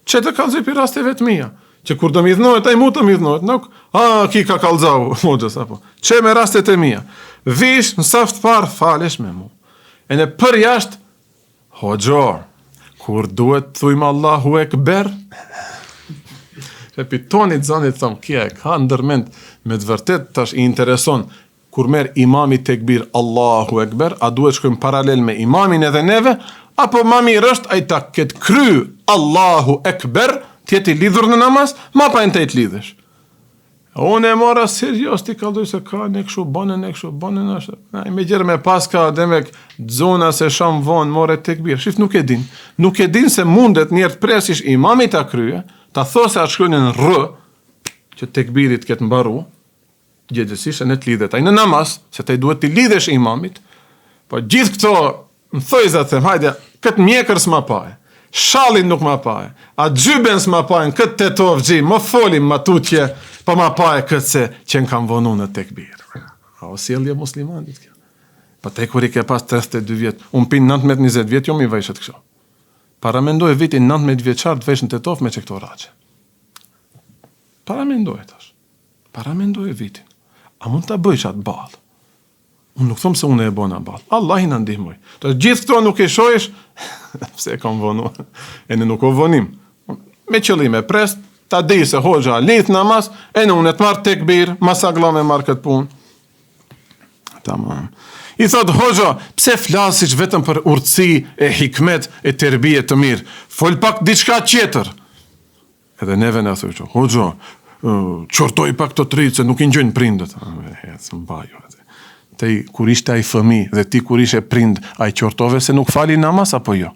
Speaker 1: Që të kalzoj për rasteve të mija? Që kur të midhnohet, a i mu të midhnohet, nuk, ki ka kalzau, hoxhës, apo. Që me rastet e mija? Vish, në saft par, falesh me mu. E në për jashtë, hoxho, kur duhet të thujmë Allahu Ekber, që pitonit zanit thëmë, kja e ka ndërmend, me të vërtet tash i intereson, kur merë imami tekbir Allahu Ekber, a duhet shkojmë paralel me imamin edhe neve, apo ma mirë është a i ta këtë kry Allahu Ekber, tjeti lidhur në namaz, ma pa në të jetë lidhesh. Unë e mora serios, ti ka dojë se ka ne këshu banën, me gjerë me paska, dhe me zona se sham vonë, more tekbir. Shif, nuk e din. Nuk e din se mundet njerë të presish imami ta krye, ta those atë shkojnë në rë, që tekbirit këtë mbaru, gjithësisht e në të lidhet. A i në namaz, se të i duhet të lidhesh imamit, po gjithë këto, më thojzat them, hajde, këtë mjekër s'ma paje, shalin nuk ma paje, a gjyben s'ma paje, këtë të tovë gji, më folim ma tutje, pa ma paje këtë se që në kam vonu në tekbir. A o sjellje muslimanit kjo. Pa te kur i ke pas 32 vjetë, unë pin 19-20 vjetë, jo mi vejshet kësho. Paramendoj vitin 19 vjeçar të vejshën të tofë me që këto rache. Paramendoj tash. Paramendoj vitin. A mund të bëjsh atë balë? Unë nuk thëmë se unë e bona balë. Allah i në ndihmoj. Të gjithë këto nuk e shojsh, pse e kam vonu, e në nuk o vonim. Me qëllime prest, ta di se hoxha lith namaz, e në unë e të marrë tekbir, masagla me marrë këtë punë. Tamam. I thot, hoxha, pse flasish vetëm për urtësi e hikmet e terbije të mirë? Fol pak diçka tjetër. Edhe neve në thujë, hoxha, qortoj pak të tritë, se nuk i njojnë prindët. Te kur ishte ai fëmi dhe ti kur ishe prind, a i qortove se nuk fali namaz apo jo?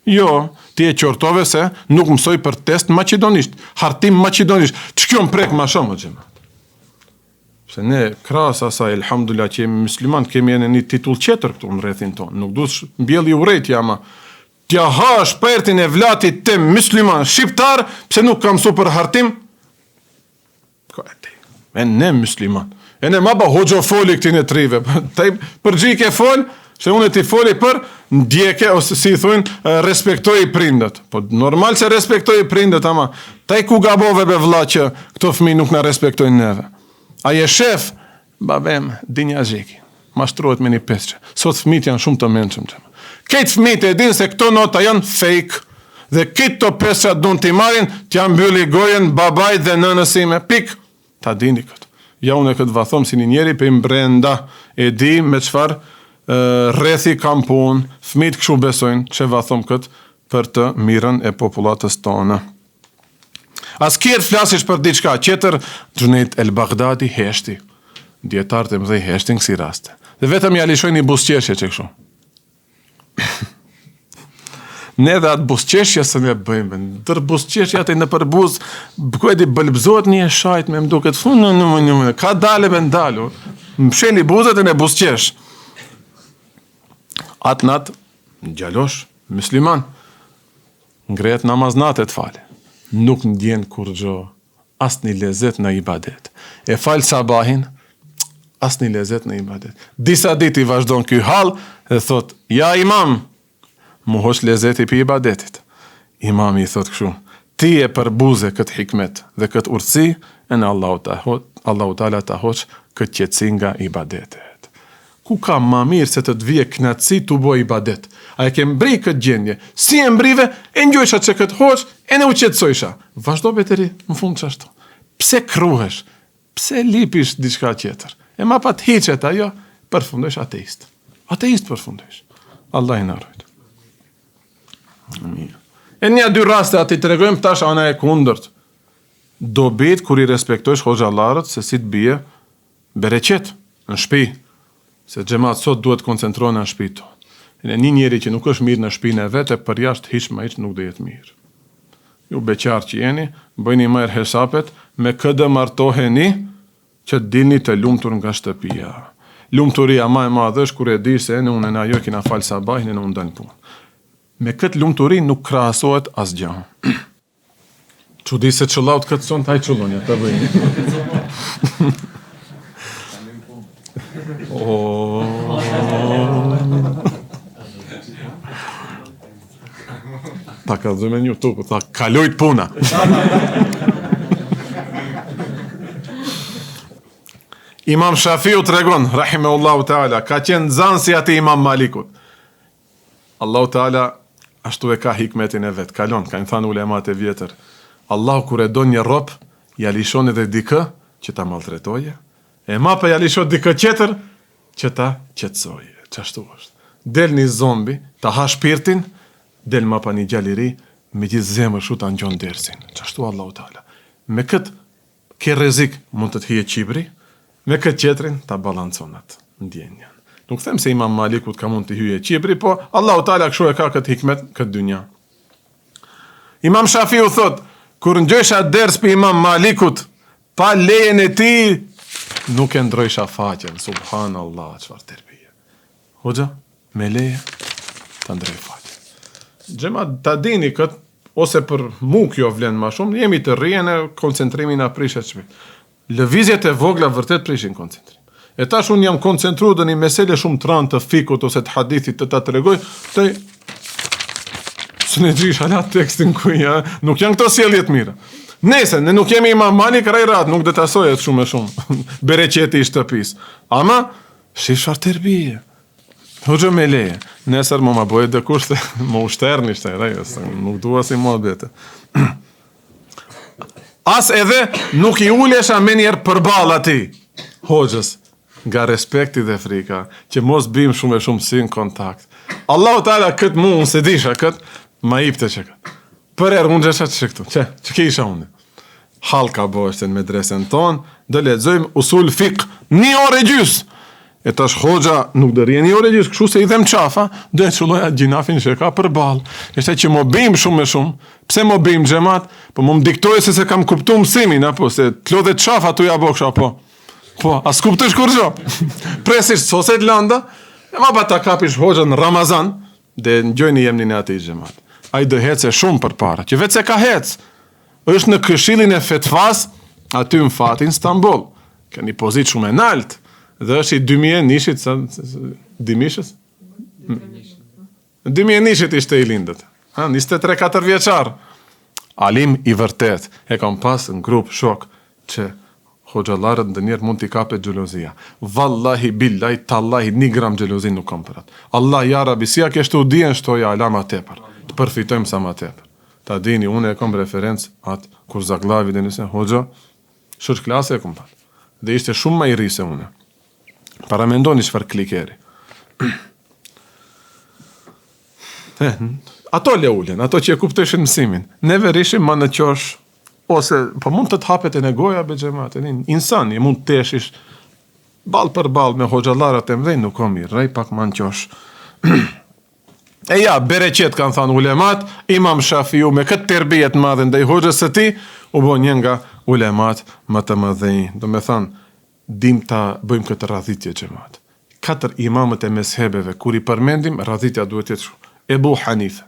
Speaker 1: Jo, ti e qortove se nuk mësoj për test macedonisht, hartim macedonisht. Që kjo më prek ma shumë, gjema? Se ne, krahas asaj, elhamdulillah, që jemi musliman, kemi e një titull qetër këtu në rrethin tonë. Nuk dush mbjelli urejtja, ama t'ja ha shpertin e vlatit të musliman shqiptar, pse nuk kam su për hartim? E ne musliman. E ne ma ba hoxho foli këti në trive. Për gjike fol, se unë ti foli për ndjeke, ose si thunë, respektoj i prindet. Po normal se respektoj i prindet, ama taj ku gabove be vlla që këto fëmi nuk në respektojnë neve. A je shef, babem, dinja zheki. Mashtruhet me një pesqe. Sot fëmit janë shumë të menqëm. Këtë fëmit e din se këto nota janë fake, dhe këtë të pesqat dun t'i marin, t'ja mbylli gojen babaj dhe nënësime. Pik, ta dini këtë. Ja unë e këtë vathom si një njeri për mbrenda e di me qfar rrethi kam punë, fëmit këshu besojnë që vathom këtë për të mirën e populatës tonë. As kjerë flasish për diçka qetër, Gjunet el Baghdadi heshti. Djetarët e mëdhej heshtin kësi raste. Dhe vetëm ja lishoj një busqeshje që këshu. Ne dhe atë busqeshje së ne bëjmë, dër busqeshje atë i në përbuz, bëkojdi bëlbëzot një e shajt me mdo këtë funë, ka dale me ndalu, më sheli buzët e në busqesh. Atë natë, në gjallosh, musliman, ngrejet namaznat e të fale, nuk në djenë kur gjo, asë një lezet në ibadet. E falë sabahin, asë një lezet në ibadet. Disa dit i vazhdon këj hal, dhe thot, ja imam, mu hosh lezeti për ibadetit. Imami i thot këshu, ti e përbuze këtë hikmet dhe këtë urtësi, e në Allahu Ta'ala ta hosh këtë qetësi nga ibadetet. Ku ka ma mirë se të vije knatësi të bo ibadet? A e ke mbri këtë gjendje? Si e mbrive, e njojsha që këtë hosh, e në u qetësojsha. Vazhdo beteri, më fund që ashtu. Pse kruhesh? Pse lipish diçka tjetër? E ma pat hiqet ajo, përfundojsh ateist. Ateist përfundojsh. Allah i narojt. E një dy raste ati të regojmë tash ana e kundërt. Do bit kur i respektojsh hoxhallarët se si të bie bereqet në shpi. Se xhamat sot duhet koncentrohen në shpi to. Një njeri që nuk është mirë në shtëpinë e vet, për jashtë hiç më hiç nuk do jetë mirë. Ju beqar që jeni, bëjni më herë hesapet, me këtë martoheni që të dilni të lumtur nga shtëpia. Lumturia më e madhe është kur e di se unë na jo kena fal sabahin e unë ndan punë. Me këtë lumturi nuk krahasohet asgjë. Çudi se çullaut këtë son taj çullonja, ta bëjni. Ta ka dhëmë një tupë, ta kalojt puna. Imam Shafiu të regon, rahimehullahu ta'ala, ka qenë zansi ati Imam Malikut. Allahu ta'ala ashtu e ka hikmetin e vetë, kalon, ka në thanë ulemat e vjetër. Allahu kur e do një ropë, ja lishon edhe dikë që ta maltretoje, e ma pa ja lishon dikë qetër që ta qetësoje. Qashtu është. Del një zombi, ta ha shpirtin, del ma pa një gjalliri, me gjithë zemër shu ta ngjon dersin. Qashtu Allahu ta'ala. Me këtë ke rrezik mund të hije qibri, me këtë qetrin ta balanconat ndjenjën. Nuk them se Imam Malikut ka mund të hyje qibri, po Allahu ta'ala kështu e ka këtë hikmet këtë dynja. Imam Shafiu thot, kur ngjojsha ders për Imam Malikut, pa lejen e tij, nuk e ndrojsha faqen. Subhanallah, çfarë tërbije. Hoxha, me leje ta ndroj faqen. Xhema ta dini kët, ose për mu kjo vlen më shumë, jemi të rrihen e koncentrimi na prishet shpejt. Lëvizjet e vogla vërtet prishin koncentrim. E tash unë jam koncentruar në një mesele shumë të rëndë të fikut ose të hadithit të ta tregoj, të së në gjish halat tekstin kuja, nuk janë këto sjellje të mira. Nese, ne nuk jemi Imam Malik rajrat, nuk dhe të asojet shumë e shumë, bereqeti i shtëpis. Ama, shifar të erbije. Hoxha me leje, nesër më ma bojë dhe kushte, më ushterni shtaj, nuk dua si më bete. As edhe nuk i ulesha me njerë përbal ati, hoxhës, nga respekti dhe frika, që mos bim shumë e shumë si në kontakt. Allahu ta'ala këtë mu, unë se disha këtë, ma ipte që këtë. Për erë, unë gjesha që këtu, që ke isha unë. Halka bështën me dresen tonë, dhe lexojmë usul fiqh, 1 orë e gjys. E tash hoxha nuk dërje 1 orë e gjys, kështu se i them qafa, dhe që loja gjinafin që ka për balë. Ishte që më bim shumë me shumë, pse më bim gjemat, po më diktoj se kam kuptu mësimin, apo, se të lodhe qafa tu ja boksha, po, as kuptësh kur gjo. Presisht soset landa, e ma ba ta kapish hoxha në Ramazan, dhe në gjojnë jemni në ati gjemat. A i dëhece shumë për para, që vetë se ka hec, është në këshillin e fetvas, aty në fatin Istanbul, ka një pozit shumë e nalt, dhe është i 2000 nishit, dimishës? 2000 nishit ishte i lindët, 23-4 vjeqar. Alim i vërtet, e kam pas në grup shok, që hoxhallarët ndë njerë mund t'i kape gjelozia. Wallahi, billahi, tallahi, 1 gram gjelozin nuk kam për atë. Allah, ja rabi, si a keshtu dijen shtoja ala ma tepër, të përfitojmë sa ma tepër. Ta dini, unë e kom referencë atë, kur Zaglavi dhe nëse, hoxha, shërç klase e kom pat. Dhe ishte shumë ma i ri se une. Paramendoni çfarë klikeri. Ato le ulen, ato që e kuptojshin mësimin. Neve rishim ma në qosh, ose, po mund të hapet e në goja be gjemate, insani, mund të teshish, bal për bal me hoxhallarat e mdhej, nuk o mirë, rej pak ma në qosh. E ja, bereqet kanë thanë ulemat, Imam Shafiu me këtë terbijet madhe ndaj hoxhës së tij, u bo një nga ulemat më të mëdhenj. Do me thanë, dim ta bëjmë këtë radhitje xhamat. 4 imamët e mezhebeve, kur i përmendim, radhitja duhet jetë shumë. Ebu Hanife,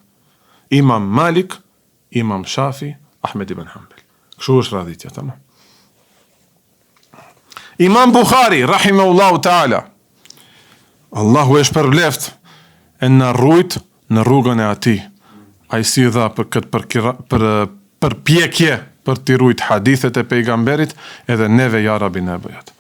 Speaker 1: Imam Malik, Imam Shafi, Ahmed ibn Hanbel. Kështu është radhitja, tamam. Imam Bukhari, rahimahullahu ta'ala, Allahu e shpërbleft, e në rrujt në rrugën e ati. A i si dha për këtë përpjekje për t'i rrujt hadithet e pejgamberit, edhe neve ja rabi në bëjat.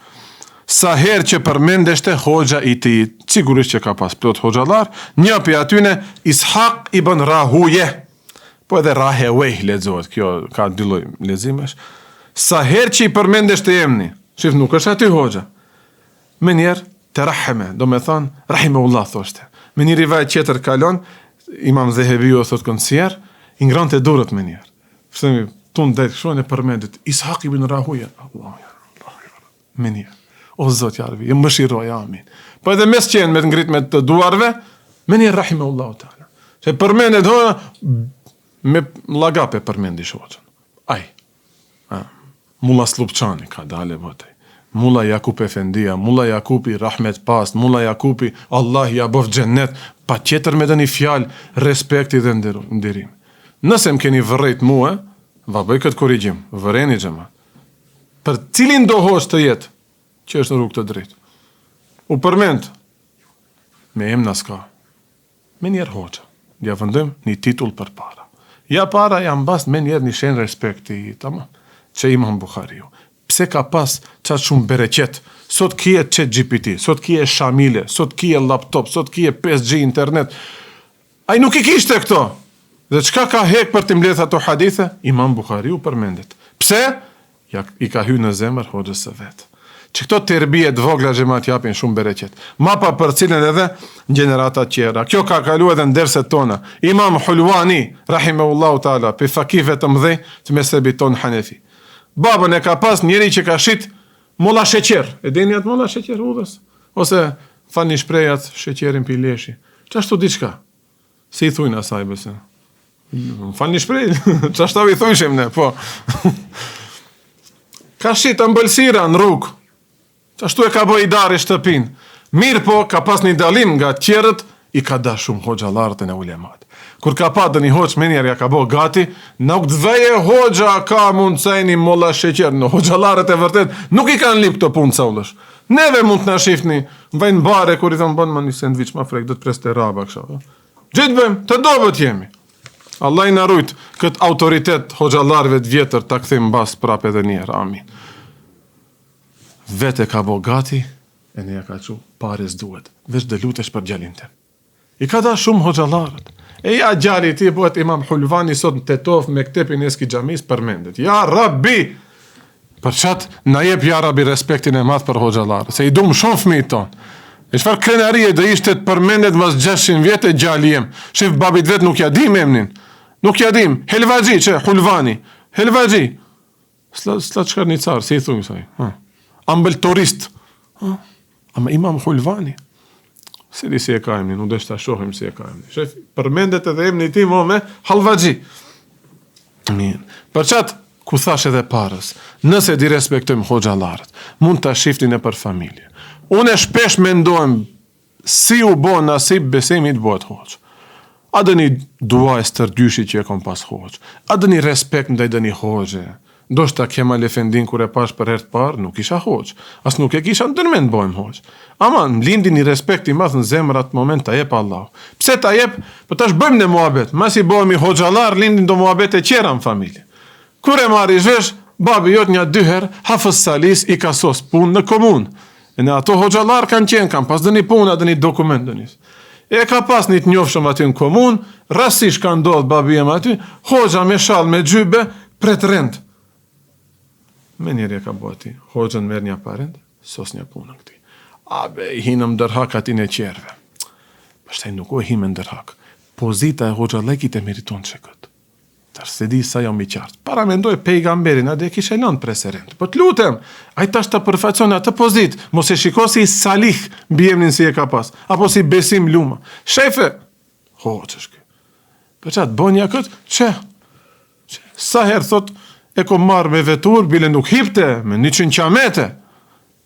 Speaker 1: Sa herë që përmendeshte hoxha i ti, sigurisht që ka pas plot hoxhallar, një për atyne Ishaq ibn Rahuje, po edhe Raheweh lexohet, kjo ka 2 lloj leximesh. Sa herë që i përmendeshte emni, shif nuk është aty hoxha. Me njerë të raheme, do me thonë, rahimehullah thoshte. Me një rivaj qeter kalon, Imam Zehebiu thot këndësier, i ngran të durët me njerë. Fësemi, tunë dhe këshuan e përmendit, Ishaq ibn Rahuje, Allah, me njerë. O Zot jarvi, më shiroj, amin. Po edhe mes qenë me të ngrit me të duarve, Me një rahimahullahu ta'ala. Se përmendet hoja, me lagape përmendi shoqën. Mulla Slupçani ka dale vëtej. Mulla Jakup Efendia, Mulla Jakupi Rahmet Pas, Mulla Jakupi Allah ja bof xhennet, pa tjetër me dëni fjalë respekti dhe ndirim. Nëse më keni vërrejt mua, va bëj këtë korrigjim, vëreni xhamat. Për cilin do hoç të jetë, që është në rrugë të drejtë. U përmend me emna s'ka. Me njerë hoqa. Ja vëndëm një titull për para. Ja para jam bas me njerë një shenë respekti, tamam. Që Imam Bukhariu. Pse ka pas qatë shumë bereqet? Sot kje ChatGPT, sot kje Shamile, sot kje laptop, sot kje 5G internet. Ai nuk I kishte këto. Dhe çka ka hek për të mbledh ato hadithe? Imam Bukhariu përmendet. Pse? I ka hyrë në zemër hoxhës së vet. Që këto tërbije të vogla xhamat japin shumë bereqet. Mapa për cilën edhe gjenerata tjera. Kjo ka kaluar edhe në derset tona. Imam Hulwani, rahimahullahu taala, pe fakive të mëdhej të mezhebit ton Hanefi. Babën e ka pas njëri që ka shit molla sheqer. E dini atë molla sheqer udhës? Ose fani shprejat sheqerin pi leshi. Çashtu diçka. Si I thujnë asaj besë? Fani shprej, çashtu I thujshim ne, po. Ka shit ëmbëlsira në rrugë. Çashtu e ka bëj Idari shtëpin. Mirë po, ka pas një dalim nga tjerët, I ka da shumë hoxhallarët e ulemat. Kur ka pa dë një hoxh me njerë ja ka bo gati, nuk të veje hoxha ka mundësajni molla sheqer. Në hoxhallarët e vërtet nuk I kanë lip këto punë caulësh. Neve mund të na shifni, vajnë bare, kur I thonë bënë më një sendviç ma frek, do të preste raba kësha. Gjithë bëjmë, të dobët jemi. Allah I na rujt këtë autoritet hoxhallarëve të vjetër ta kthejmë mbas prap edhe njerë. Amin. Vete ka bo gati, e ne ja ka që pare s'duhet. Vesh dhe lutesh për gjalin tem. I ka da shumë hoxhallarët. E ja gjali ti bëhet Imam Hulwani sot në Tetov me ktepin e eski xhamis përmendet. Ja Rabbi! Për qatë na jep ja Rabbi respektin e madh për hoxhallarët. Se I dum shumë fëmijët tonë. E çfarë krenarie do ishte të përmendet mas 600 vjetë e gjali jem. Shif babit vet nuk ja dim emnin. Nuk ja dim. Helvaxhi që Hulwani. Helvaxhi. S'la çka një car, si I thumë saj. Ambël turist. Ama Imam Hulwani. Se di si e ka emni, nuk desh ta shohim si e ka emni. Shef, përmendet edhe emni ti mo me Halvaxhi. Mirë. Për qatë, ku thash edhe parës, nëse di respektojmë hoxhallarët, mund ta shiftin e për familje. Unë shpesh mendojmë si u bo nasib besimit bëhet hoxh. A dë një dua e stërdyshi që e kom pas hoxh. A dë një respekt ndaj dë një hoxhe. Do shta Kemal Efendin kur e pash për herë të parë, nuk isha hoxh. As nuk e kisha ndërmend bojmë hoxh. Ama mlindi një respekt I madh në zemër atë moment ta jep Allah. Pse ta jep? Po tash bëjmë në muhabet. Masi bëhemi hoxhallar, lindin do muhabete qera në familje. Kur e marri zhvesh, babi jot një 2 herë, Hafës Salis I ka sos punë në komunë. E në ato hoxhallar kanë qenë, kanë pas dëni punë, dëni dokument dënis. E ka pas një të njofshëm aty në komunë, rastësisht ka ndodhur babi jam aty, hoxha me shall me xhybe, pret rend. Me njerë ka bo ati, hoxhën merë një parend, sos një punë në këti. Abe, I hinëm ndërhak atin e qerve. Pashtaj nuk o hime ndërhak. Pozita e hoxhalekit e meriton që këtë. Tërë se di sa jam I qartë. Para mendoj pejgamberin, ade e kishe lënë preserent. Po të lutem, a I tash të përfaqon atë pozit, mos e shiko si salih bjemnin si e ka pas, apo si besim luma. Shefe, hoxhësh kë. Për qatë, bonja këtë, që? Sa herë thot, e ko marrë me vetur, bile nuk hipte, me 100 qamete,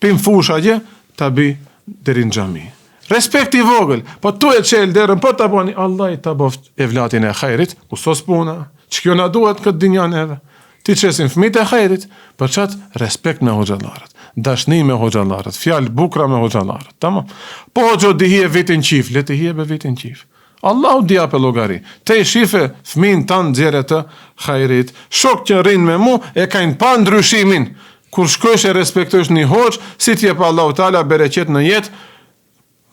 Speaker 1: pim fush atje, ta bi deri në xhami. Respekt I vogël, po tu e qelë derën, po ta boni, Allah I ta boft e vlatin e khajrit, ku sos puna, që kjo na duhet këtë dinjan edhe. Ti qesin fëmijët e khajrit, për qatë respekt me hoxhallarët, dashni me hoxhallarët, fjalë bukra me hoxhallarët, tamam? Po hoxho di hije vitin qif, le të hije vitin qif. Allahu dia për logari. Te I shife fëmin tanë dzere të khajrit. Shok që rinë me mu e kajnë pa ndryshimin. Kur shkojsh e respektojsh një hoxh, si t'je pa Allahu Teala bereqet në jetë,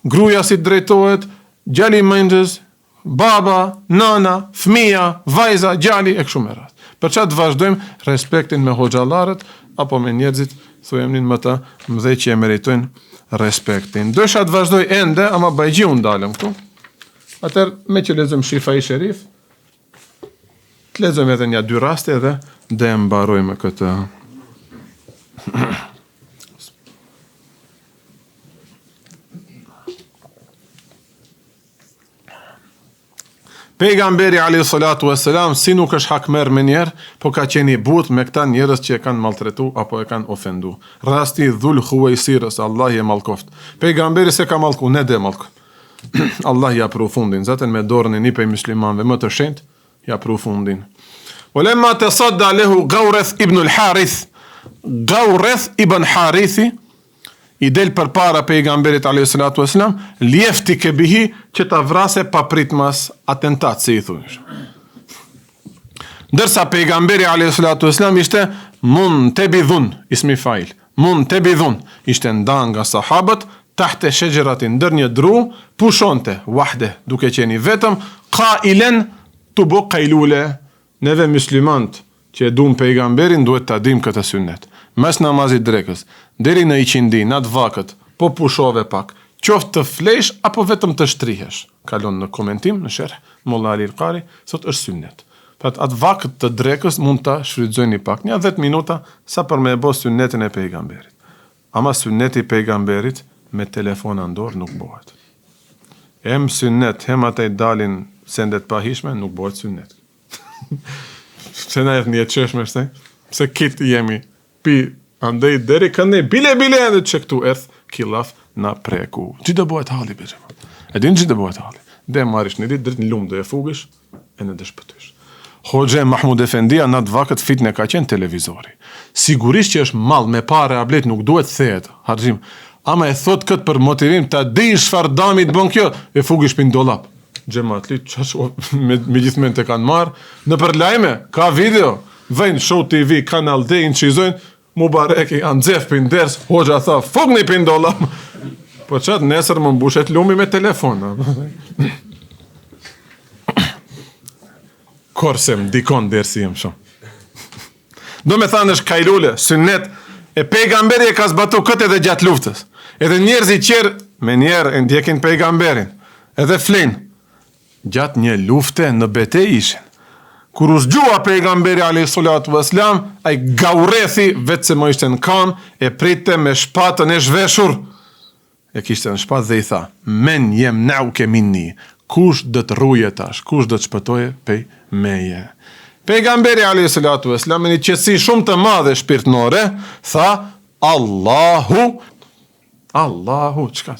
Speaker 1: gruja si të drejtohet, gjali mëndës, baba, nana, fëmija, vajza, gjali e kështu me radhë. Për çfarë të vazhdojmë respektin me hoxhallarët apo me njerëzit, thojemnin më të mëdhej që e meritojnë respektin. Dësha të vazhdoj ende, ama bajgjiu ndalëm këtu. Atër, me që lezëm Shifa I Sherif, të lezëm edhe një 2 raste edhe dhe mbarojmë këtë. Pejgamberi alayhi salatu vesselam si nuk është hakmer me njerë, po ka qenë i butë me këta njerëz që e kanë maltretu apo e kanë ofendu. Rasti Dhul Khuwaisirës, Allah i e malkoft. Pejgamberi se ka malku, ne de malku. Allah ja pru fundin, zaten me dorën e një pej muslimanve më të shenjtë, ja pru fundin. Walamma tasadda lahu Gawrath ibn al-Harith, Gawrath ibn Harithi i del për para pejgamberit alayhi salatu vesselam, ljefti ke bihi që ta vrase pa pritmas atentat, si i thunë. Ndërsa pejgamberi alayhi salatu vesselam ishte muntabidhun, ismi fail, muntabidhun, ishte ndan nga sahabët, tahte shejeratin, ndër një dru, pushonte, wahde, duke qeni vetëm, qailen të bu qailule. Neve muslimant që e dum pejgamberin duhet të adim këtë sunnet. Mes namazit drekës, deri në iqindi, në atë vakët, po pushove pak, qoftë të flesh apo vetëm të shtrihesh. Kalon në komentim, në sherh, Molla Ali Al-Qari, sot është sunnet. Pra atë vakët të drekës mund të shfrytëzojni pak, një 10 minuta, sa për me e bo sunnetin e pejgamberit. Ama sunneti pejgamberit me telefona ndorë nuk bëhet. Hem sunnet, hem ataj dalin sendet pahishme, nuk bëhet sunnet. Se na jetë një qeshme shte, se kitë jemi pi andej deri këndej, bile edhe që këtu erth, kilaf na preku. Gjithë dhe bëhet hali, bëgjema. E din gjithë dhe bëhet hali. Dhe marish një ditë, dritë një lumë dhe e fugish, e në dëshpëtysh. Hoxhe Mahmud Efendia në atë vakët fitne ka qenë televizori. Sigurisht që është mal me pare ablet, nuk duhet thejet, hargjim. Ama e thot këtë për motivim, ta di shfar dami të bon kjo, e fugish për në dolap. Gjematli, me gjithmen të kanë marë, në përlajme, ka video, vejnë Show TV, Kanal D, në qizojnë, Mubareki, Anzef për nders, hoxha tha, fugni për ndolla. Po qatë nesër më mbushet lumi me telefon. Korsem, dikon dersi jem shumë. Do me thanë është kajlule, sunnet, e pejgamberi e ka zbatu këtë edhe gjatë luftës. Edhe njerëz i qerë, me njerë e ndjekin pejgamberin, edhe flinë. Gjatë një lufte në betej ishin. Kur u zgjua pejgamberi alayhi salatu vesselam, ai Gawrethi vetë se më ishte në kam, e pritte me shpatën e zhveshur. E kishte në shpatë dhe i tha, men jem nauke minni, kush do të rruje tash, kush do të shpëtoje pej meje. Pejgamberi alayhi salatu vesselam me një qetësi shumë të madhe shpirtënore, tha, Allahu, çka?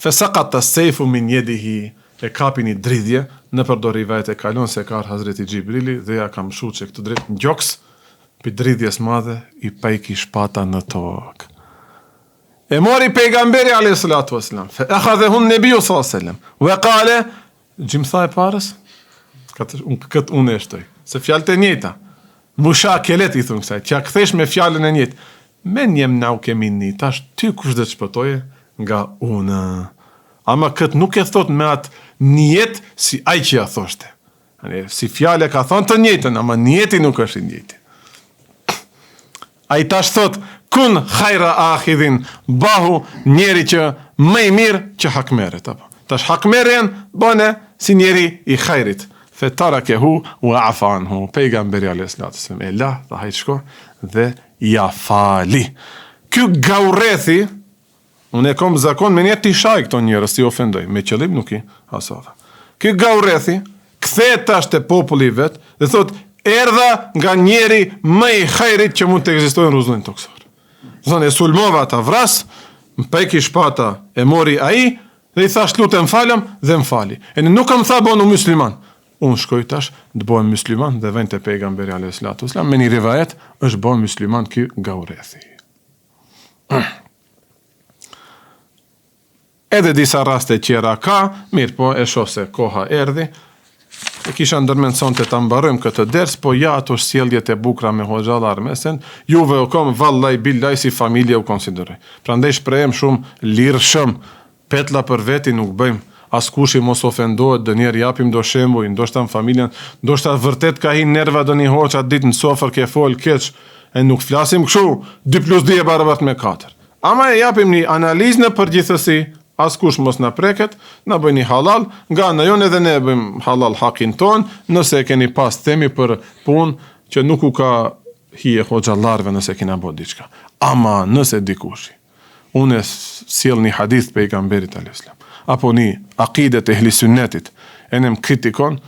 Speaker 1: Fasaqata as-sayfu min yadihi, e kapi një dridhje, në përdori vajt e kalon se ka Hazreti Gjibrili dhe ja kam shu që këtë dritë në gjoks, për dridhjes madhe, i pajki shpata në tokë. E mori pejgamberi a.s. Fe e kha dhe hun nebiju s.a.s. Ve kale, gjimë tha e parës, këtë unë e shtoj, se fjallët e njëta, musha kelet i thunë kësaj, që a këthesh me fjallën e njëtë, men jem nau kemi një, tash ty kush dhe të shpëtoje nga unë. Ama këtë nuk e thot me atë njetë si aj që ja thoshte. Si fjale ka thonë të njëtën, ama njeti nuk është i njëti. A i tash thot, kun khajra akhidhin, bahu njeri që më i mirë që hakmeret. Tash hakmeren, bane si njeri i khajrit. Fetara ke hu, u afan hu. Pejgamberi a.s. E la, dhe hajtë shko, dhe ja fali. Ky Gawrethi, unë e kom zakon me një të ishaj këto njërës, si ofendoj, me qëllim nuk i asava. Ky Gawrethi, kthehet tash te populli i vet dhe thot, erdha nga njeri më i hajrit që mund të ekzistojë në rrezullin toksor. Zonë e sulmova ta vras, më peki shpata e mori ai dhe i thash lutem falem dhe më fali. E nuk më tha bënu musliman. Unë shkoj tash të bëhem musliman dhe vend te pejgamberi alayhis salatu wasalam me një rivajet është bën musliman ky Gawrethi. Edhe disa raste qera ka, mirë po e shoh se koha erdhi. E kisha ndërmendson të ta mbarojmë këtë ders, po ja ato sjelljet e bukura me hoxhallar mesen, juve u kom vallaj billaj si familje u konsideroj. Prandaj shprehem shumë lirshëm, petlla për veti nuk bëjmë. Askush i mos ofendohet, dë njerë japim do shembuj, ndoshta në familjen, ndoshta vërtet ka hi nerva do një hoqa ditë në sofër ke fol keq, e nuk flasim këshu, 2+2 e barabat me 4. Ama e japim një analizë në përgjithësi, askush mos na preket, na bëj një halal, nga në jon edhe ne bëjmë halal hakin ton, nëse keni pas themi për punë që nuk u ka hije hoxhallarve nëse kena bë diçka. Ama nëse dikushi, unë sjell një hadith pejgamberit alayhis salam, apo një akidet e ehli sunnetit, e ne më kritikon,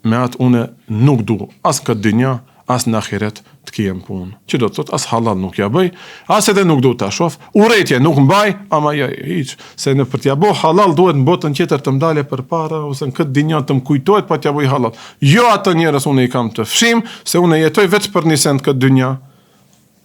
Speaker 1: me atë une nuk du, as këtë dynja, as në ahiret të kijem punë. Që do të thot, as halal nuk ja bëj, as edhe nuk du të shof, uretje nuk mbaj, ama ja hiq, se në për t'ja bo halal duhet në botën tjetër të mdale për para, ose në këtë dynja të më kujtojt pa t'ja bëj halal. Jo atë njerës une i kam të fshim, se une jetoj veç për një send këtë dynja.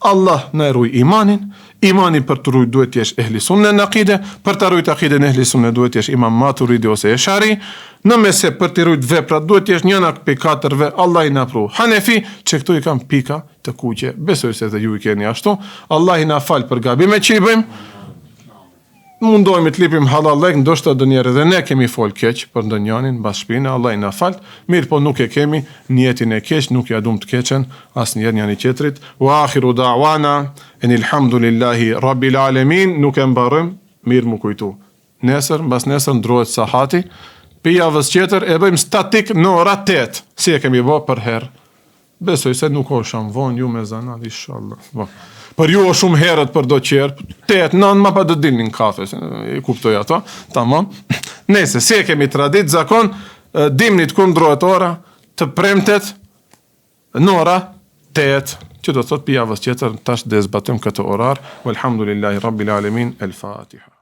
Speaker 1: Allah në ruj imanin, imani për të rujt duhet t'jesh ehli sunne në akide, për të rujt akide në ehli sunne duhet t'jesh imam Maturidi ose Eshari, në mese për të rujt veprat duhet t'jesh njëna për 4-ve, Allah i na pru. Hanefi, që këtu i kam pika të kuqe, besoj se dhe ju i keni ashtu, Allah i na fal për gabime që i bëjmë, mundohemi të lipim halallek, ndoshta do njerë dhe ne kemi fol keq për ndonjënin, bas shpine, Allah i na fal, mirë po nuk e kemi njetin e keq, nuk ja dum të keqen, as njerë njani qetrit. Wa akhiru da'wana, enilhamdulillahi rabbil alamin, nuk e mbarëm, mirë mu kujtu. Nesër, bas nesër ndrohet sahati, për javës qetër e bëjmë statik në ora 8, si e kemi bo për herë. Besoj se nuk o shumë vonë, ju me zanat, inshallah. Për ju o shumë herët për do qerë, 8-9 ma pa do dinin kafe, i kuptoj ato, tamam. Nese, si e kemi tradit, zakon, dimnit kundrohet ora, të premtet, në ora 8, që do të thot për javës qetër, tash dhe zbatëm këtë orar, walhamdulillahi rabbil alamin, el Fatiha.